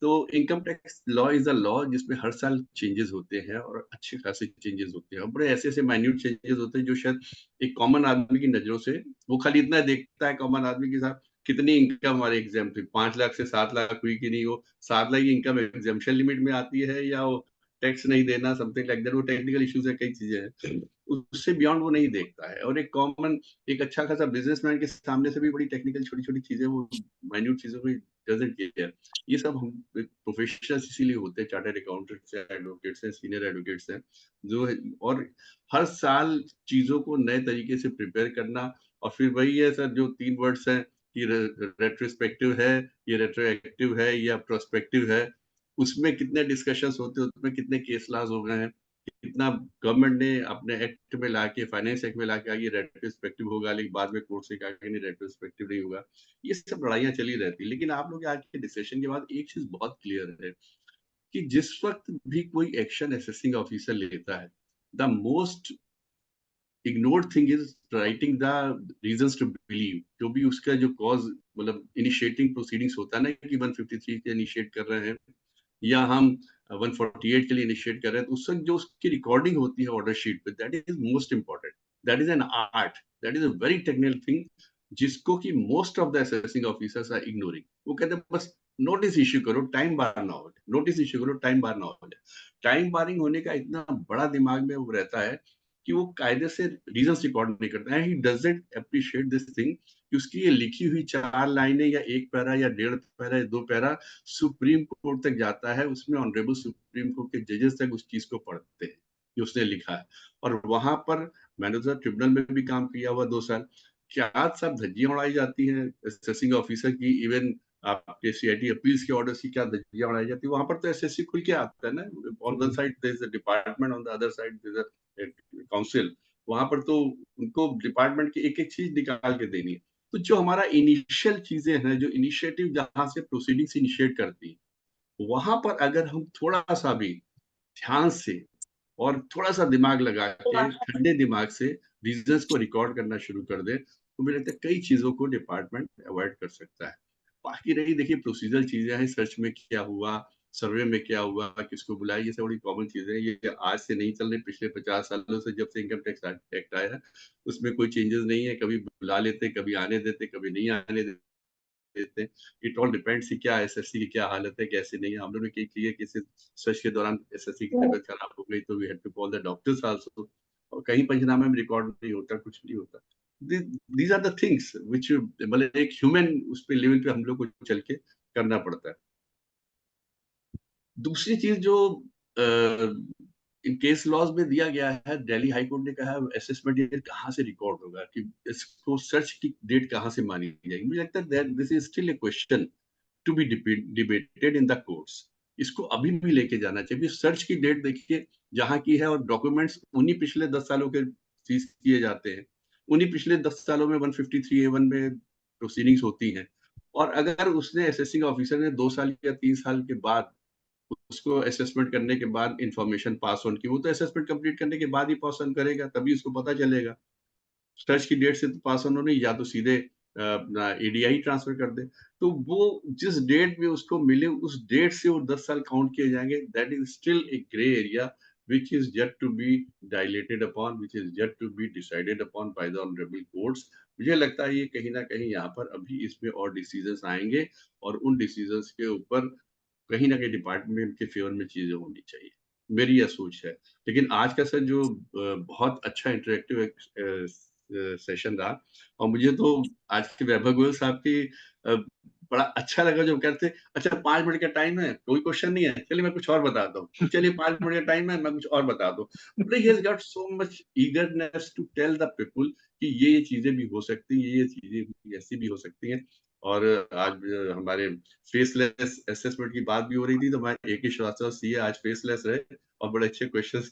तो income tax law is a law जिसमें हर साल चेंजेस होते हैं, और अच्छे खासे चेंजेस होते हैं, और बड़े ऐसे ऐसे माइन्यूट चेंजेस होते हैं जो शायद एक कॉमन आदमी की नजरों से, वो खाली इतना देखता है कॉमन आदमी के साथ कितनी इनकम हमारे एग्जाम थी, 5 लाख से 7 लाख हुई कि नहीं, वो 7 लाख की इनकम एग्जाम्पशन लिमिट में आती है या वो टैक्स नहीं देना, समथिंग लाइक दैट, वो टेक्निकल इश्यूज है, कई चीजें हैं, उससे बियॉन्ड वो नहीं देखता है, और एक कॉमन एक अच्छा खासा बिजनेसमैन के सामने से भी बड़ी टेक्निकल छोटी छोटी चीजें, वो माइन्यूट चीजों को डजंट केयर। ये सब हम प्रोफेशनल्स इसीलिए होते हैं, चार्टर्ड अकाउंटेंट्स हैं, एडवोकेट्स हैं, सीनियर एडवोकेट्स हैं, जो और हर साल चीजों को नए तरीके से प्रिपेयर करना, और फिर वही है सर जो 3 वर्ड्स हैं कि रेट्रोस्पेक्टिव है, ये रेट्रोएक्टिव है या प्रोस्पेक्टिव है, उसमें कितने डिस्कशंस होते हैं, उसमें कितने केस लॉज हो गए हैं, कितना गवर्नमेंट ने अपने एक्ट में लाके, फाइनेंस एक्ट में लाके आगे रेट्रोस्पेक्टिव होगा, लेकिन बाद में कोर्ट से कहा कि नहीं रेट्रोस्पेक्टिव नहीं होगा, ये सब लड़ाइयां चली रहती है। लेकिन आप लोग आज के डिस्कशन के बाद एक चीज बहुत क्लियर है कि जिस वक्त भी कोई एक्शन असेसिंग ऑफिसर लेता है, the most ignored thing is writing the reasons to believe, जो भी उसका जो कॉज मतलब इनिशिएटिंग प्रोसीडिंग्स होता है ना कि 153 के इनिशिएट कर रहे हैं या हम 148 के लिए इनिशिएट कर रहे हैं, तो उस वक्त जो उसकी रिकॉर्डिंग होती है ऑर्डर शीट पे, that is most important, that is an art, that is a very technical thing, जिसको कि most of the assessing officers are ignoring. वो कहते हैं बस नोटिस इश्यू करो, टाइम बार ना हो जाए, नोटिस इश्यू करो, टाइम बार ना हो जाए। टाइम बारिंग होने का इतना बड़ा दिमाग में वो रहता है कि वो कायदे से रीजन रिकॉर्ड नहीं करता है। He doesn't appreciate this thing कि उसकी ये लिखी हुई 4 लाइनें या 1 पैरा या 1.5 पैरा या 2 पैरा सुप्रीम कोर्ट तक जाता है, उसमें ऑनरेबल सुप्रीम कोर्ट के जजेस तक उस चीज को पढ़ते हैं जो उसने लिखा है। और वहां पर मैंने तो ट्रिब्यूनल में भी काम किया हुआ 2 साल, क्या सब धज्जियां उड़ाई जाती हैं असेसिंग ऑफिसर की, इवन आपके सीआईटी अपील्स के ऑर्डर्स की क्या धज्जियां उड़ाई जाती है। वहां पर तो एसएससी खुल के आता है ना, on one side there is a department, on the other side there is a council. वहां पर तो उनको डिपार्टमेंट की एक एक चीज निकाल के देनी है। तो जो हमारा इनिशियल चीजें हैं, जो इनिशिएटिव जहां से प्रोसीडिंग्स इनिशिएट करती है, वहां पर अगर हम थोड़ा सा भी ध्यान से और थोड़ा सा दिमाग लगा के ठंडे दिमाग से रीजंस को रिकॉर्ड करना शुरू कर दे, तो मुझे लगता है कई चीजों को डिपार्टमेंट अवॉइड कर सकता है। बाकी रही देखिए प्रोसीजरल चीजें हैं, सर्च में क्या हुआ, सर्वे में क्या हुआ, किसको बुलाया, ये सब बड़ी कॉमन चीजें हैं। ये आज से नहीं चल रही, पिछले 50 सालों से जब से इनकम टैक्स एक्ट आया है उसमें कोई चेंजेस नहीं है। कभी बुला लेते, कभी आने देते, कभी नहीं आने देते हैं। इट ऑल डिपेंड्स कि क्या एसएससी की क्या हालत है, कैसे नहीं है। हम लोगों ने क्या किया कि सर्च के दौरान एसएससी की तबीयत खराब हो गई तो we had to call the doctors also. और कहीं पंचनामे में रिकॉर्ड नहीं होता, कुछ नहीं होता। These are the things which मतलब एक ह्यूमन उस पे लेवल पे हम लोग को चल के करना पड़ता है। दूसरी चीज जो इन केस लॉज में दिया गया है, दिल्ली हाई कोर्ट ने कहा है असेसमेंट डेट कहाँ से रिकॉर्ड होगा, कि इसको सर्च की डेट कहाँ से मानी जाएगी। मुझे लगता है this is still a question to be debated in the courts. इसको अभी भी लेके जाना चाहिए। सर्च की डेट देखिए जहां की है, और डॉक्यूमेंट्स उन्हीं पिछले 10 सालों के सीज किए जाते हैं, उन्हीं पिछले 10 सालों में 153A1 में प्रोसीडिंग्स होती हैं। और अगर उसने असेसिंग ऑफिसर ने 2 साल या 3 साल के बाद उसको असेसमेंट करने के बाद इंफॉर्मेशन पास ऑन की, वो तो असेसमेंट कंप्लीट करने के बाद ही पास ऑन करेगा, तभी उसको पता चलेगा। सर्च की डेट से तो पास ऑन होने, या तो सीधे अपना एडीआई ट्रांसफर कर दे। तो वो जिस डेट में उसको मिले उस डेट से वो 10 साल काउंट किए जाएंगे। That is still A grey area which is yet to be dilated upon, which is yet to be decided upon by the honorable courts. मुझे लगता है ये कहीं ना कहीं यहाँ पर अभी इसमें और डिसीजंस आएंगे, और उन डिसीजंस के ऊपर कहीं ना कहीं डिपार्टमेंट के फेवर में चीजें होनी चाहिए, मेरी यह सोच है। लेकिन आज का सर जो बहुत अच्छा इंटरेक्टिव सेशन रहा, और मुझे तो आज के वैभव गोयल साहब की अ, बड़ा अच्छा लगा जो कहते अच्छा 5 मिनट का टाइम है, कोई क्वेश्चन नहीं है, चलिए मैं कुछ और बताता हूँ, चलिए 5 मिनट का टाइम है, मैं कुछ और बता दूँ। But he has got so much eagerness to tell the people कि ये चीजें भी हो सकती हैं, ये चीजें भी ऐसी भी हो सकती हैं। और आज हमारे फेसलेस असेसमेंट की बात भी हो रही थी, तो मैं एक ही श्रीवास्तव सीए आज फेसलेस रहे और बड़े अच्छे क्वेश्चंस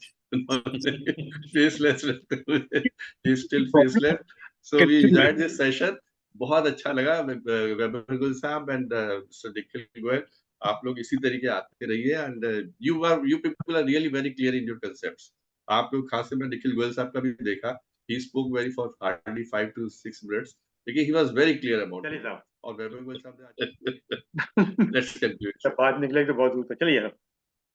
फेसलेस रहते हुए still faceless. So we enjoyed this session, बहुत अच्छा लगा। वैभव गोयल साहब एंड मिस्टर निखिल गोयल, आप लोग इसी तरीके आते रहिए, and you people are really very clear in your concepts. आप लोग खास से मैं निखिल गोयल साहब का भी देखा, he spoke very for hardly 5 to 6 minutes, लेकिन he was very clear about चलिए इट। साहब, और वैभव गोयल साहब ने लेट्स कंक्लूड। जब बात निकले तो बहुत दूर तक चलिए साहब।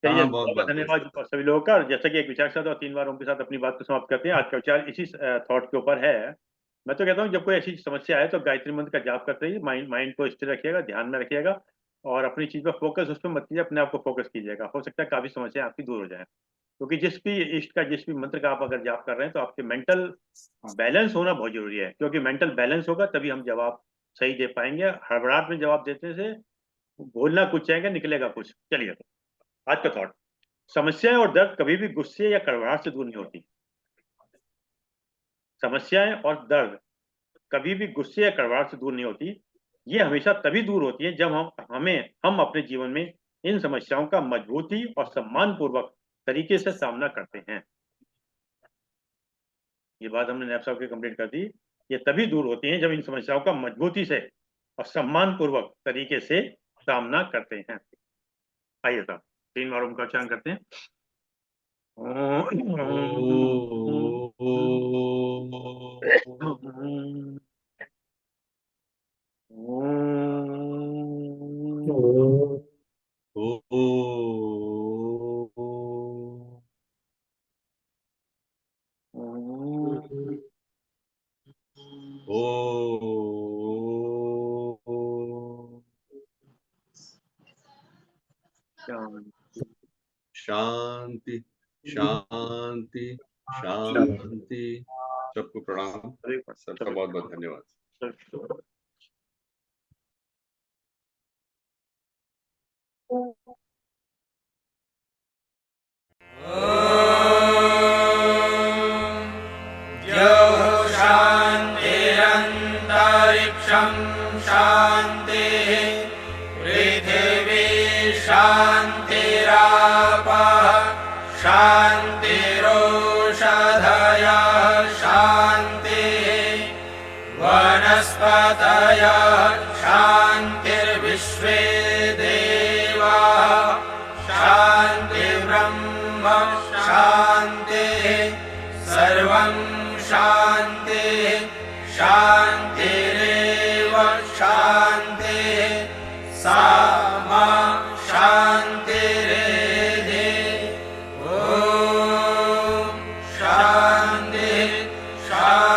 चलिए हाँ, बहुत बहुत बहुत बात हो धन्यवाद सकता सभी लोगों का। और जैसा कि एक विचार के साथ और 3 बार उनके साथ अपनी बात को समाप्त करते हैं। आज का विचार इसी थॉट के ऊपर है। मैं तो कहता हूँ जब कोई ऐसी समस्या आए तो गायत्री मंत्र का जाप करते रहिए, माइंड माइंड को स्थिर रखिएगा, ध्यान में रखिएगा, और अपनी चीज पर फोकस उस पर मत कीजिए, अपने आप को फोकस कीजिएगा। हो सकता है काफी समस्या आपकी दूर हो जाए। क्योंकि जिस भी इष्ट का जिस भी मंत्र का आप अगर जाप कर रहे हैं तो आपके मेंटल बैलेंस होना बहुत जरूरी है। क्योंकि मेंटल बैलेंस होगा तभी हम जवाब सही दे पाएंगे। हड़बड़ाहट में जवाब देने से बोलना कुछ चाहेंगे, निकलेगा कुछ। चलिए आज का थॉट, समस्याएं और दर्द कभी भी गुस्से या कड़वाहट से दूर नहीं होती। समस्याएं और दर्द कभी भी गुस्से या कड़वाहट से दूर नहीं होती। ये हमेशा तभी दूर होती है जब हम अपने जीवन में इन समस्याओं का मजबूती और सम्मान पूर्वक तरीके से सामना करते हैं। ये बात हमने नैब साहब की कंप्लीट कर दी। ये तभी दूर होती हैं जब इन समस्याओं का मजबूती से और सम्मान पूर्वक तरीके से सामना करते हैं। आइए साहब 3 बार उनका उच्चारण करते हैं। ओ शांति शांति शांति। सबको प्रणाम, सबका बहुत बहुत धन्यवाद। शान्तिरन्तरिक्षं शान्तिः पृथिवी शान्तिरापः शान्तिरोषधयः शान्तिः वनस्पतयः शान्तिर्विश्वे देवाः शान्तिर्ब्रह्म शान्तिः सर्वं शान्तिः शान्तिरेव शान्तिः सा मा शान्तिरेधि। ॐ शान्तिः शान्तिः।